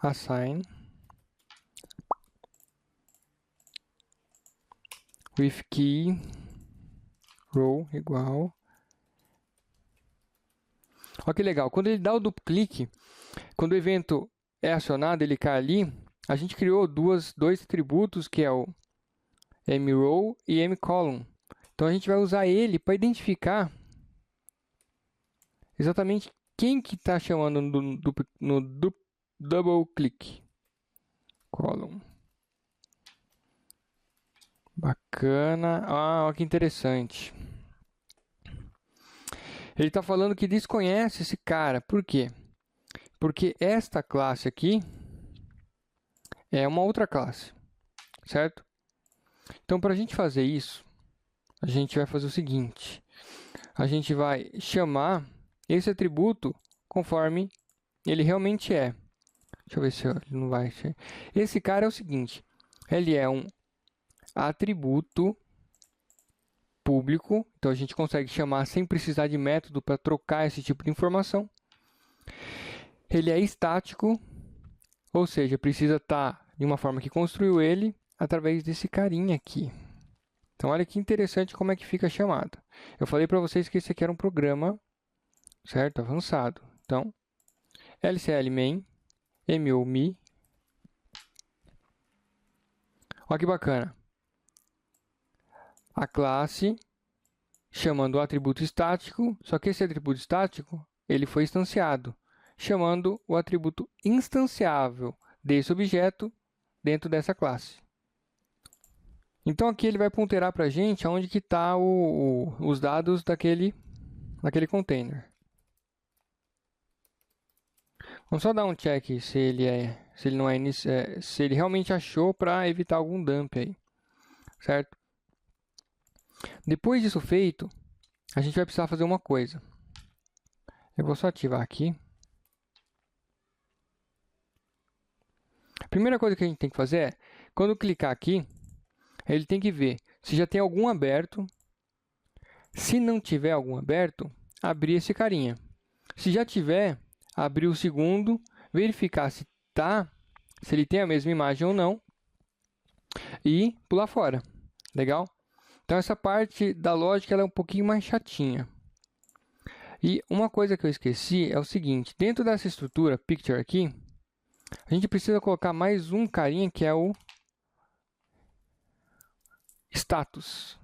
Speaker 1: Assign with key row igual. Olha que legal, quando ele dá o duplo clique, quando o evento é acionado, ele cai ali, a gente criou dois atributos, que é o mRow e mColumn. Então a gente vai usar ele para identificar exatamente quem que está chamando no double click. Column. Bacana. Ah, olha que interessante. Ele está falando que desconhece esse cara. Por quê? Porque esta classe aqui é uma outra classe, certo? Então, para a gente fazer isso, a gente vai fazer o seguinte. A gente vai chamar esse atributo conforme ele realmente é. Deixa eu ver se ele não vai ser. Esse cara é o seguinte. Ele é um atributo público. Então, a gente consegue chamar sem precisar de método para trocar esse tipo de informação. Ele é estático. Ou seja, precisa estar de uma forma que construiu ele através desse carinha aqui. Então, olha que interessante como é que fica a chamada. Eu falei para vocês que esse aqui era um programa, certo? Avançado. Então, LCL main, me. Olha que bacana. A classe chamando o atributo estático, só que esse atributo estático, ele foi instanciado, chamando o atributo instanciável desse objeto dentro dessa classe. Então aqui ele vai ponterar para a gente onde que está os dados daquele container. Vamos só dar um check se ele não é, se ele realmente achou para evitar algum dump aí, certo? Depois disso feito, a gente vai precisar fazer uma coisa. Eu vou só ativar aqui. A primeira coisa que a gente tem que fazer é, quando clicar aqui, ele tem que ver se já tem algum aberto. Se não tiver algum aberto, abrir esse carinha. Se já tiver, abrir o segundo, verificar se ele tem a mesma imagem ou não e pular fora. Legal? Então essa parte da lógica ela é um pouquinho mais chatinha. E uma coisa que eu esqueci é o seguinte, dentro dessa estrutura picture aqui, a gente precisa colocar mais um carinha que é o status.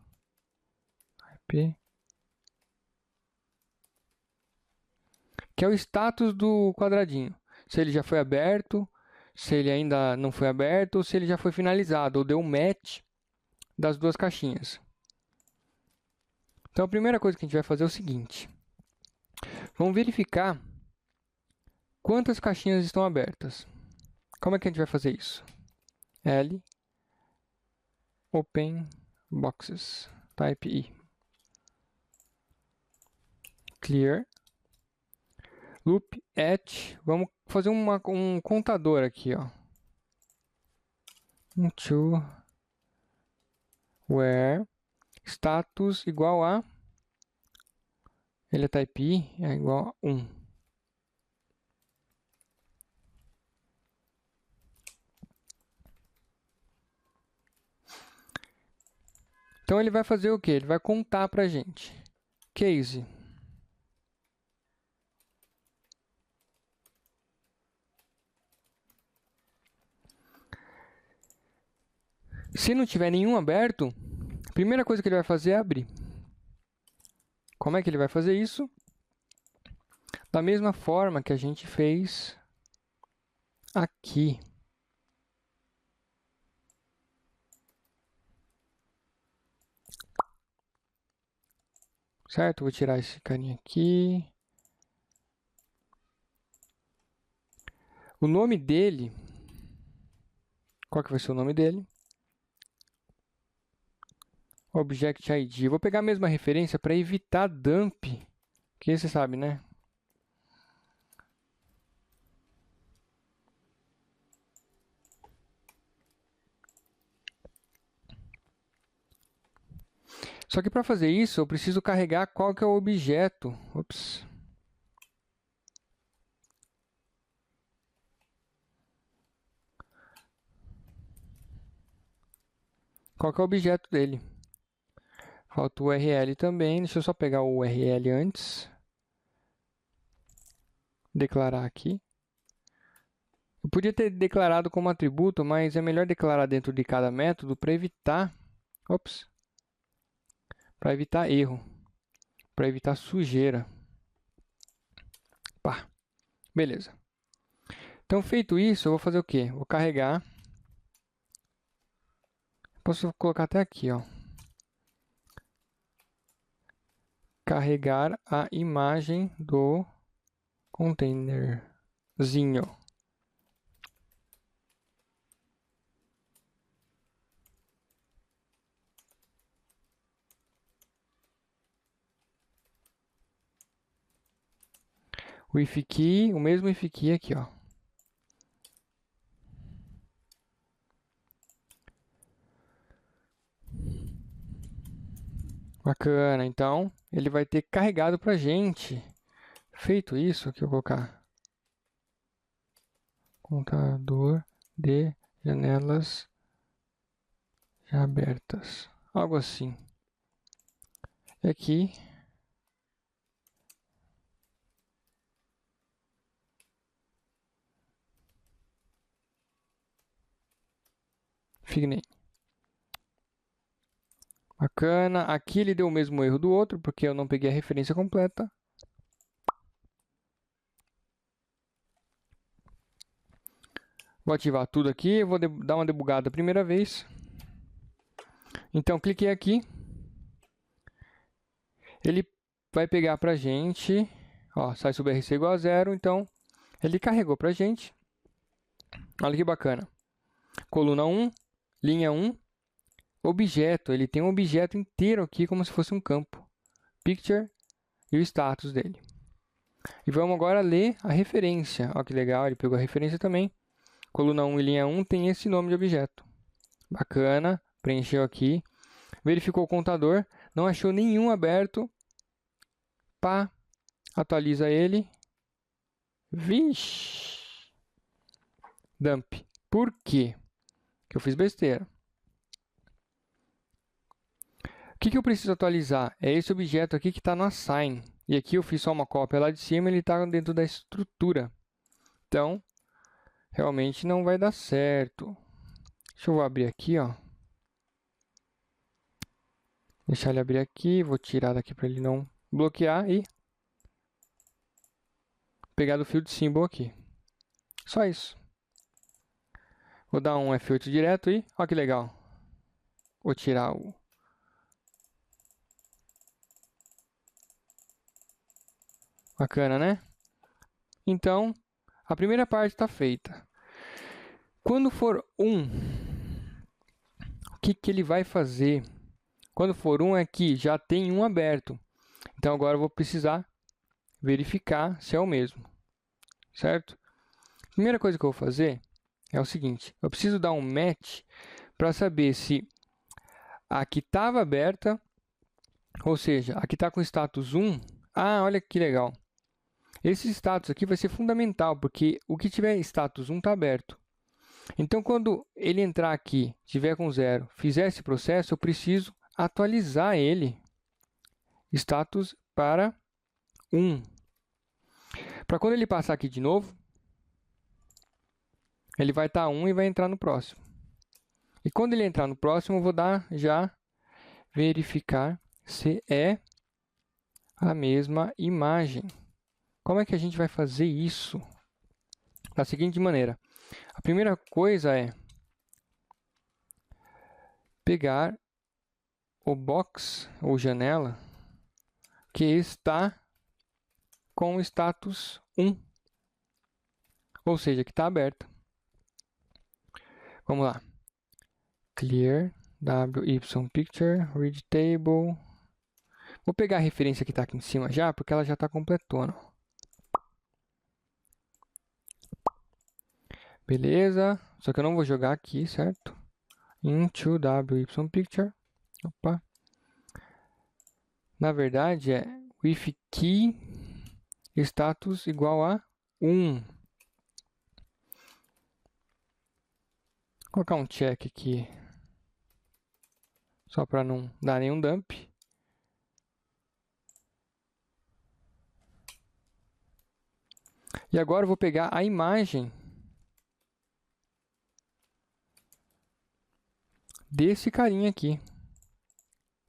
Speaker 1: Que é o status do quadradinho. Se ele já foi aberto, se ele ainda não foi aberto, ou se ele já foi finalizado, ou deu um match das duas caixinhas. Então a primeira coisa que a gente vai fazer é o seguinte. Vamos verificar quantas caixinhas estão abertas. Como é que a gente vai fazer isso? L open boxes type I clear loop at, vamos fazer um contador aqui, ó. To where status igual a, ele é type I, é igual a 1. Então ele vai fazer o que? Ele vai contar para a gente. Case. Se não tiver nenhum aberto, a primeira coisa que ele vai fazer é abrir. Como é que ele vai fazer isso? Da mesma forma que a gente fez aqui. Certo? Vou tirar esse carinha aqui. O nome dele, qual que vai ser o nome dele? Object ID. Vou pegar a mesma referência para evitar dump, que você sabe, né? Só que para fazer isso, eu preciso carregar qual que é o objeto. Ops. Qual que é o objeto dele? Falta o URL também. Deixa eu só pegar o URL antes. Declarar aqui. Eu podia ter declarado como atributo, mas é melhor declarar dentro de cada método para evitar, para evitar erro, para evitar sujeira. Pá, beleza. Então, feito isso, eu vou fazer o quê? Vou carregar. Posso colocar até aqui, ó. Carregar a imagem do containerzinho. O if key, o mesmo if key aqui, ó. Bacana, então ele vai ter carregado pra gente. Feito isso, aqui eu vou colocar contador de janelas já abertas, algo assim. E aqui Figname. Bacana. Aqui ele deu o mesmo erro do outro, porque eu não peguei a referência completa. Vou ativar tudo aqui. Vou dar uma debugada a primeira vez. Então, cliquei aqui. Ele vai pegar pra gente. Ó, sai sub RC igual a 0. Então, ele carregou pra gente. Olha que bacana. Coluna 1, linha 1. Objeto, ele tem um objeto inteiro aqui como se fosse um campo. Picture e o status dele. E vamos agora ler a referência. Olha que legal, ele pegou a referência também. Coluna 1 e linha 1 tem esse nome de objeto. Bacana, preencheu aqui. Verificou o contador, não achou nenhum aberto. Pá, atualiza ele. Vixe! Dump. Por quê? Que eu fiz besteira. O que eu preciso atualizar? É esse objeto aqui que está no assign. E aqui eu fiz só uma cópia lá de cima, ele está dentro da estrutura. Então, realmente não vai dar certo. Deixa eu abrir aqui, ó. Deixar ele abrir aqui, vou tirar daqui para ele não bloquear e pegar do field symbol aqui. Só isso. Vou dar um F8 direto e, ó que legal. Vou tirar o... Bacana, né? Então, a primeira parte está feita. Quando for 1, o que ele vai fazer? Quando for 1 aqui, já tem um aberto. Então, agora eu vou precisar verificar se é o mesmo. Certo? A primeira coisa que eu vou fazer é o seguinte. Eu preciso dar um match para saber se a que estava aberta, ou seja, a que está com status 1. Ah, olha que legal. Esse status aqui vai ser fundamental, porque o que tiver status 1 está aberto. Então, quando ele entrar aqui, tiver com 0, fizer esse processo, eu preciso atualizar ele, status para 1. Para quando ele passar aqui de novo, ele vai estar 1 e vai entrar no próximo. E quando ele entrar no próximo, eu vou dar já verificar se é a mesma imagem. Como é que a gente vai fazer isso? Da seguinte maneira. A primeira coisa é pegar o box ou janela que está com o status 1. Ou seja, que está aberta. Vamos lá. Clear WYPicture, read table. Vou pegar a referência que está aqui em cima já, porque ela já está completona. Beleza, só que eu não vou jogar aqui, certo? Into WYPicture. Opa. Na verdade é with key status igual a 1. Vou colocar um check aqui, só para não dar nenhum dump. E agora eu vou pegar a imagem desse carinha aqui.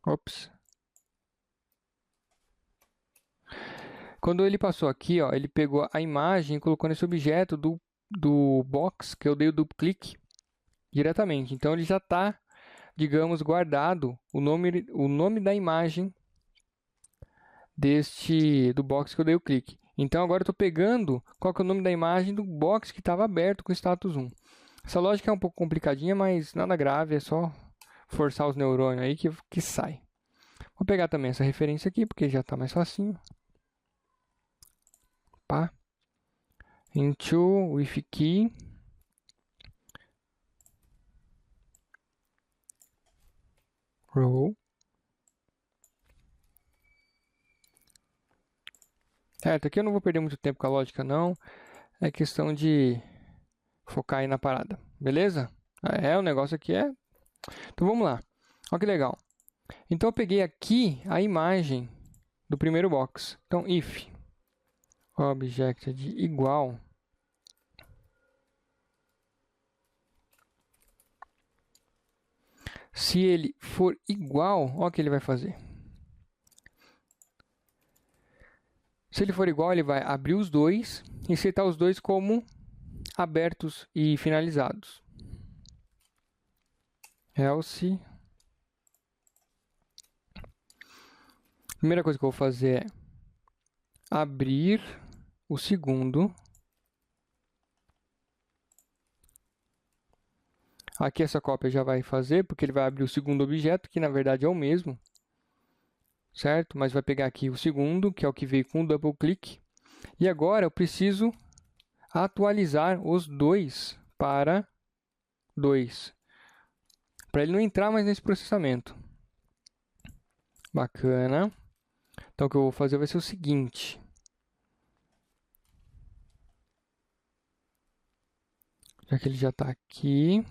Speaker 1: Ops. Quando ele passou aqui, ó, ele pegou a imagem e colocou nesse objeto do box, que eu dei o duplo clique diretamente. Então ele já está, digamos, guardado o nome da imagem do box que eu dei o clique. Então agora eu estou pegando qual que é o nome da imagem do box que estava aberto com status 1. Essa lógica é um pouco complicadinha, mas nada grave, é só forçar os neurônios aí que sai. Vou pegar também essa referência aqui, porque já está mais facinho. Pá. Into with key. Row. Certo, aqui eu não vou perder muito tempo com a lógica não. É questão de focar aí na parada. Beleza? O negócio aqui é... Então vamos lá. Olha que legal. Então eu peguei aqui a imagem do primeiro box. Então if object de igual se ele for igual, olha o que ele vai fazer. Se ele for igual, ele vai abrir os dois e setar os dois como abertos e finalizados. Else. Primeira coisa que eu vou fazer é abrir o segundo. Aqui essa cópia já vai fazer, porque ele vai abrir o segundo objeto, que na verdade é o mesmo. Certo? Mas vai pegar aqui o segundo, que é o que veio com o double click. E agora eu preciso atualizar os dois para 2. Para ele não entrar mais nesse processamento. Bacana. Então o que eu vou fazer vai ser o seguinte. Já que ele já está aqui.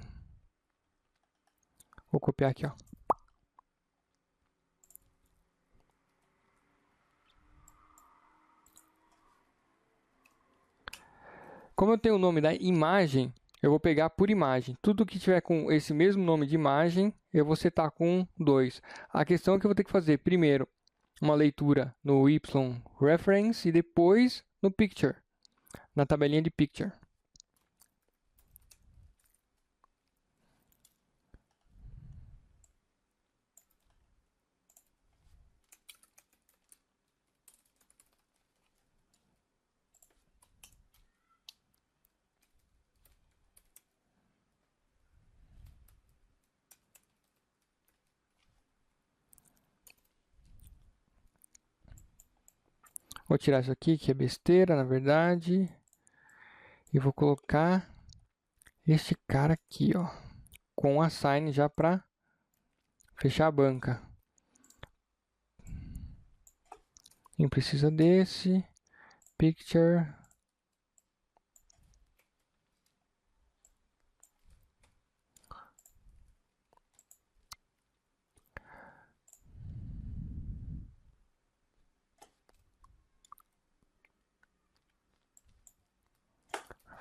Speaker 1: Vou copiar aqui, ó. Como eu tenho o nome da imagem, eu vou pegar por imagem. Tudo que tiver com esse mesmo nome de imagem, eu vou setar com 2. A questão é que eu vou ter que fazer primeiro uma leitura no y-reference e depois no picture, na tabelinha de picture. Vou tirar isso aqui, que é besteira, na verdade. E vou colocar este cara aqui, ó, com assign já para fechar a banca. Quem precisa desse? Picture.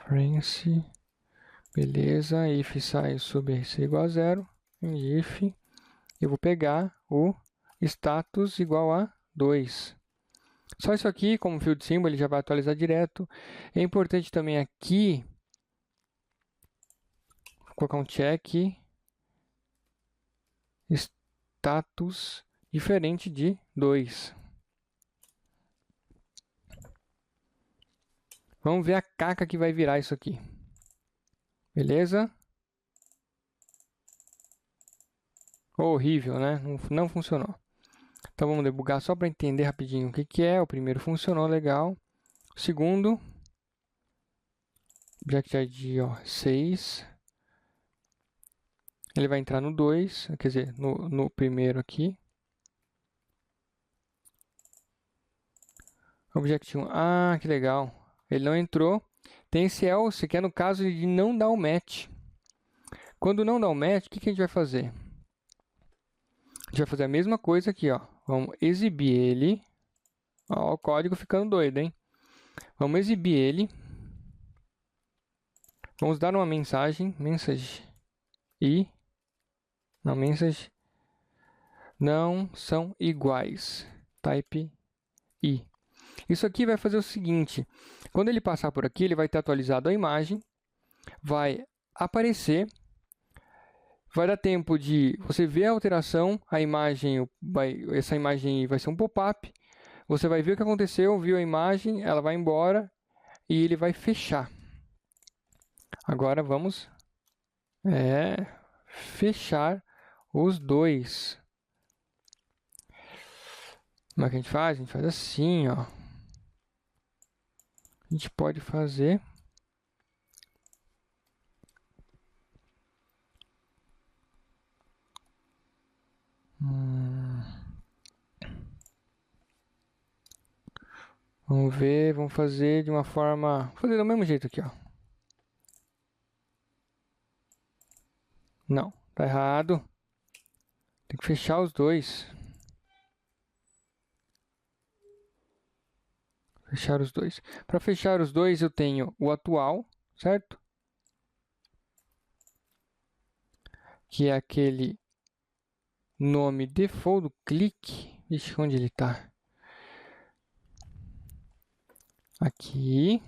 Speaker 1: Reference. Beleza, if size sub rc igual a 0, if, eu vou pegar o status igual a 2. Só isso aqui, como field symbol, ele já vai atualizar direto. É importante também aqui, vou colocar um check, status diferente de 2. Vamos ver a caca que vai virar isso aqui. Beleza? Horrível, né? Não funcionou. Então vamos debugar só para entender rapidinho o que é. O primeiro funcionou, legal. O segundo, Object-ID 6. Ele vai entrar no 2, quer dizer, no primeiro aqui. Object1, que legal. Ele não entrou. Tem esse else, que é no caso de não dar o match. Quando não dá o match, o que a gente vai fazer? A gente vai fazer a mesma coisa aqui, ó. Vamos exibir ele. Ó, o código ficando doido, hein? Vamos exibir ele. Vamos dar uma mensagem, message e não message não são iguais. Type i. Isso aqui vai fazer o seguinte, quando ele passar por aqui, ele vai ter atualizado a imagem, vai aparecer, vai dar tempo de você ver a alteração, a imagem essa imagem vai ser um pop-up, você vai ver o que aconteceu, viu a imagem, ela vai embora e ele vai fechar. Agora vamos fechar os dois. Como é que a gente faz? A gente faz assim, ó. A gente pode fazer vamos ver, vamos fazer de uma forma, vou fazer do mesmo jeito aqui, ó. Não, tá errado. Tem que fechar os dois. Fechar os dois. Para fechar os dois, eu tenho o atual, certo? Que é aquele nome default do clique. Ixi, onde ele tá? Aqui.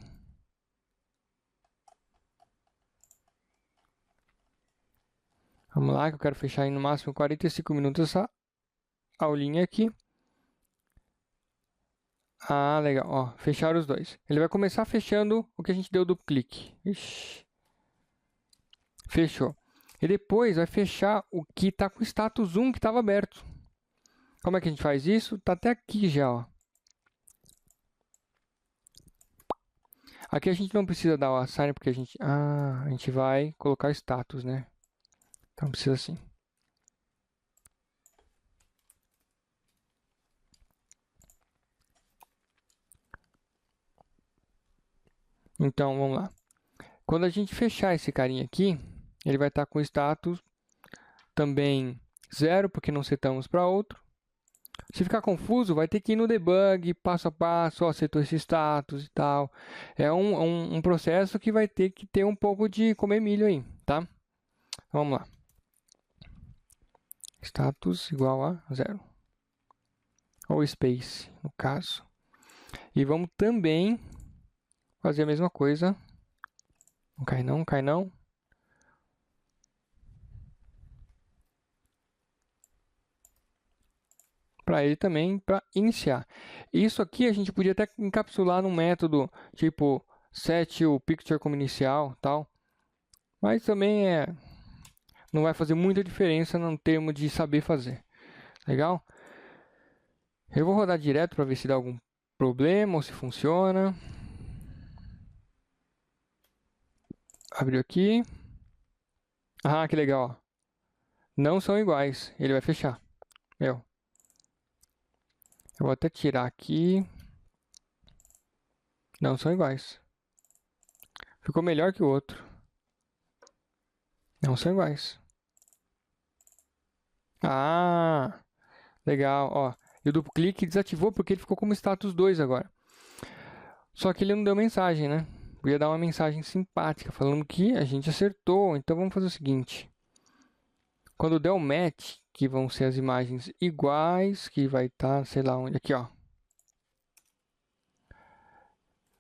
Speaker 1: Vamos lá, que eu quero fechar em no máximo 45 minutos essa aulinha aqui. Ah, legal. Ó, fechar os dois. Ele vai começar fechando o que a gente deu do clique. Ixi. Fechou. E depois vai fechar o que está com o status 1 que estava aberto. Como é que a gente faz isso? Está até aqui já, ó. Aqui a gente não precisa dar o assign porque a gente vai colocar status, né? Então precisa assim. Então vamos lá. Quando a gente fechar esse carinha aqui, ele vai estar com status também 0, porque não setamos para outro. Se ficar confuso, vai ter que ir no debug, passo a passo, ó, setou esse status e tal. É um processo que vai ter que ter um pouco de comer milho aí, tá? Vamos lá. Status igual a 0. Ou space, no caso. E vamos também fazer a mesma coisa. Não cai não, cai não. Para ele também, para iniciar. Isso aqui a gente podia até encapsular num método tipo set o picture como inicial, tal. Mas também não vai fazer muita diferença no termo de saber fazer. Legal? Eu vou rodar direto para ver se dá algum problema ou se funciona. Abriu aqui. Ah, que legal. Ó. Não são iguais. Ele vai fechar. Eu vou até tirar aqui. Não são iguais. Ficou melhor que o outro. Não são iguais. Ah, legal. Ó, e o duplo clique desativou porque ele ficou como status 2 agora. Só que ele não deu mensagem, né? Eu ia dar uma mensagem simpática falando que a gente acertou. Então vamos fazer o seguinte. Quando der o match, que vão ser as imagens iguais, que vai estar, sei lá onde, aqui ó.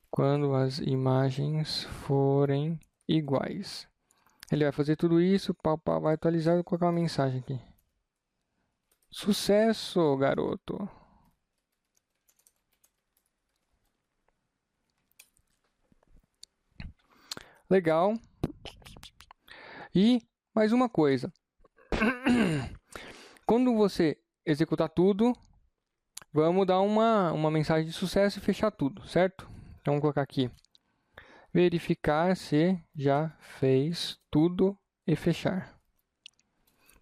Speaker 1: Quando as imagens forem iguais. Ele vai fazer tudo isso, vai atualizar e colocar uma mensagem aqui. Sucesso, garoto! Legal. E mais uma coisa. Quando você executar tudo, vamos dar uma mensagem de sucesso e fechar tudo, certo? Então vamos colocar aqui. Verificar se já fez tudo e fechar.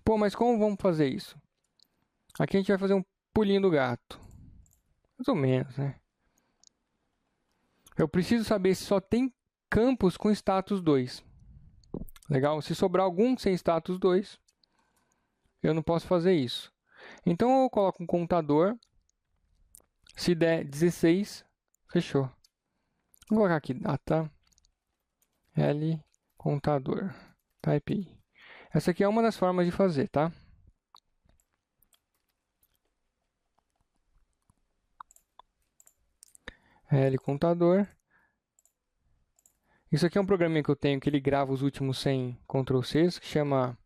Speaker 1: Pô, mas como vamos fazer isso? Aqui a gente vai fazer um pulinho do gato. Mais ou menos, né? Eu preciso saber se só tem campos com status 2. Legal? Se sobrar algum sem status 2, eu não posso fazer isso. Então eu coloco um contador. Se der 16, fechou. Vou colocar aqui data L contador, type I. Essa aqui é uma das formas de fazer, tá? L contador. Isso aqui é um programinha que eu tenho que ele grava os últimos 100 Ctrl Cs, que chama...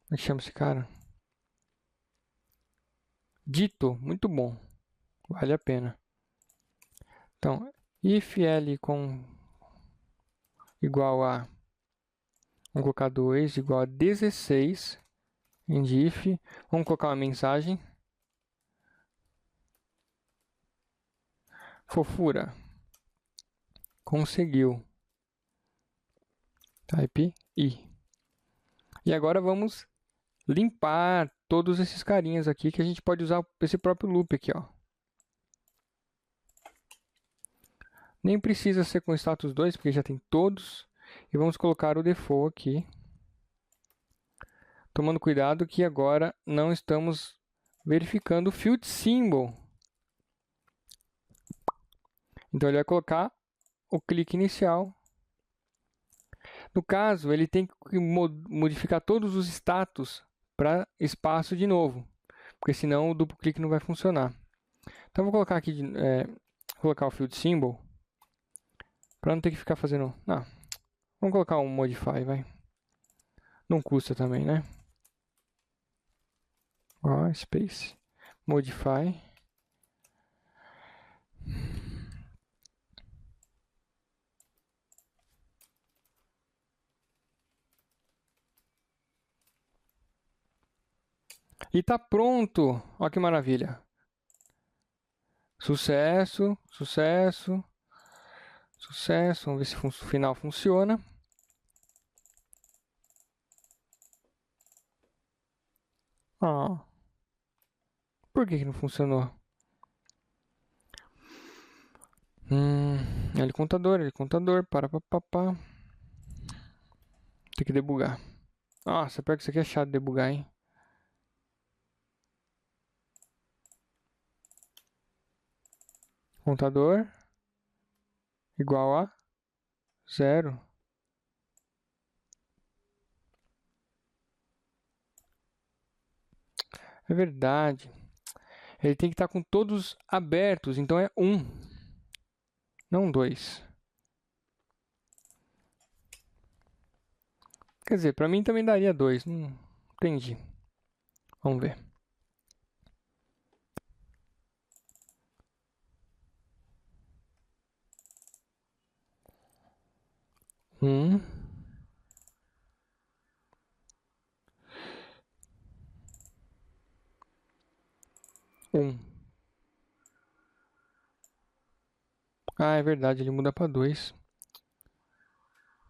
Speaker 1: Como é que chama esse cara? Dito, muito bom. Vale a pena. Então, if L com igual a... Vamos colocar 2 igual a 16. End if. Vamos colocar uma mensagem. Fofura. Conseguiu. Type I. E agora vamos limpar todos esses carinhas aqui que a gente pode usar esse próprio loop aqui, ó. Nem precisa ser com status 2, porque já tem todos. E vamos colocar o default aqui. Tomando cuidado que agora não estamos verificando o field symbol. Então ele vai colocar o clique inicial. No caso, ele tem que modificar todos os status para espaço de novo, porque senão o duplo clique não vai funcionar. Então vou colocar aqui, colocar o field symbol, para não ter que ficar fazendo... Não, vamos colocar um modify, vai. Não custa também, né? Ó, space, modify. E tá pronto! Olha que maravilha! Sucesso, sucesso, sucesso. Vamos ver se o final funciona. Ah, por que não funcionou? Ele contador, para. Tem que debugar. Nossa, pior que isso aqui é chato de debugar, hein? Contador igual a 0. É verdade. Ele tem que estar com todos abertos, então é 1, não 2. Quer dizer, para mim também daria 2. Não entendi. Vamos ver. Um. Ah, é verdade, ele muda para 2.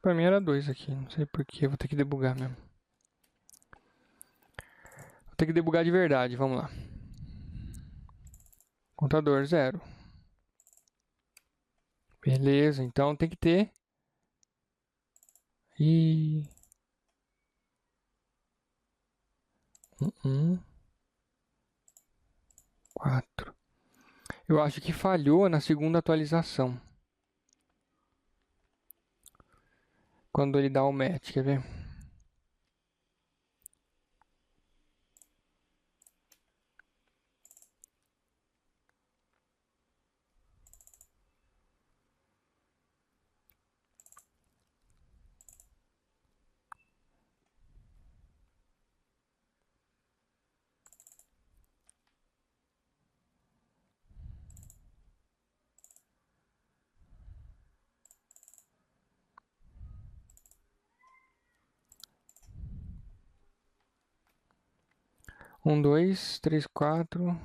Speaker 1: Para mim era 2 aqui, não sei porquê, vou ter que debugar mesmo. Vou ter que debugar de verdade, vamos lá. Contador 0. Beleza, então tem que ter. E 4. Eu acho que falhou na segunda atualização. Quando ele dá o match, quer ver? Um, dois, três, quatro.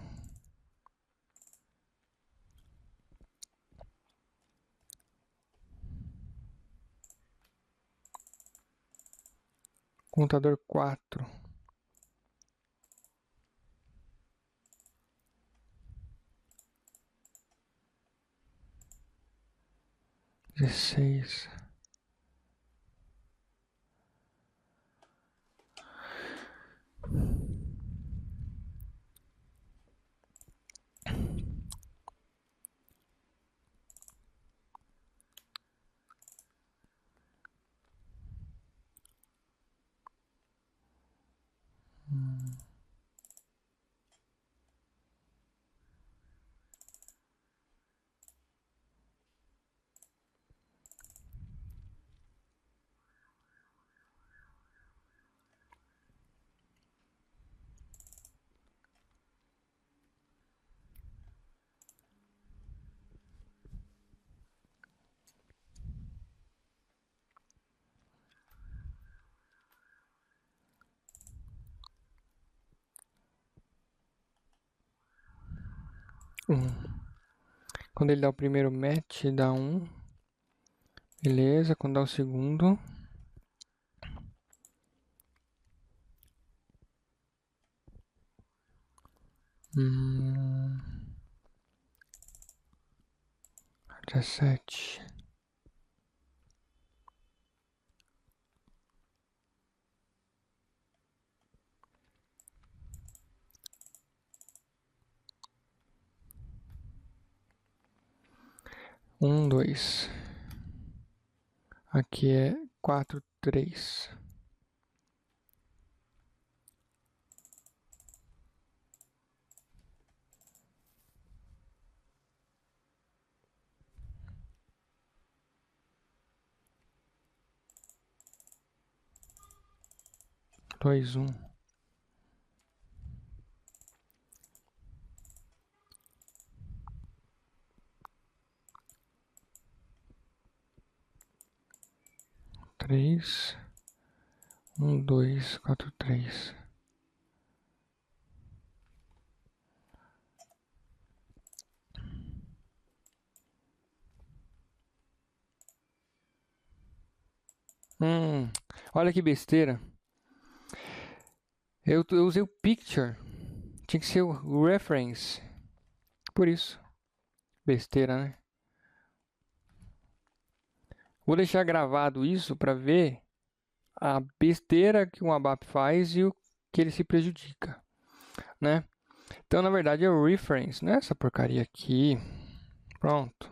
Speaker 1: Contador 4. 16. Quando ele dá o primeiro match, dá 1. Beleza, quando dá o segundo. Hum... 17. Um, 2. Aqui é 4, 3. Dois, 1. Três. 1, 2, 4, 3. Olha que besteira. Eu usei o picture. Tinha que ser o reference. Por isso. Besteira, né? Vou deixar gravado isso para ver a besteira que um ABAP faz e o que ele se prejudica, né? Então, na verdade, é o reference, não é essa porcaria aqui. Pronto.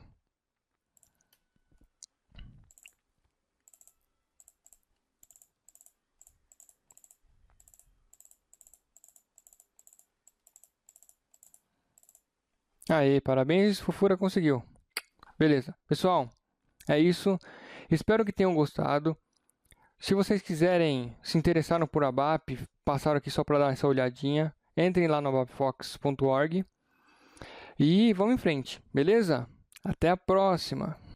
Speaker 1: Aí, parabéns, Fofura conseguiu. Beleza. Pessoal, é isso. Espero que tenham gostado. Se vocês quiserem, se interessaram por ABAP, passaram aqui só para dar essa olhadinha, entrem lá no abapfox.org e vamos em frente, beleza? Até a próxima!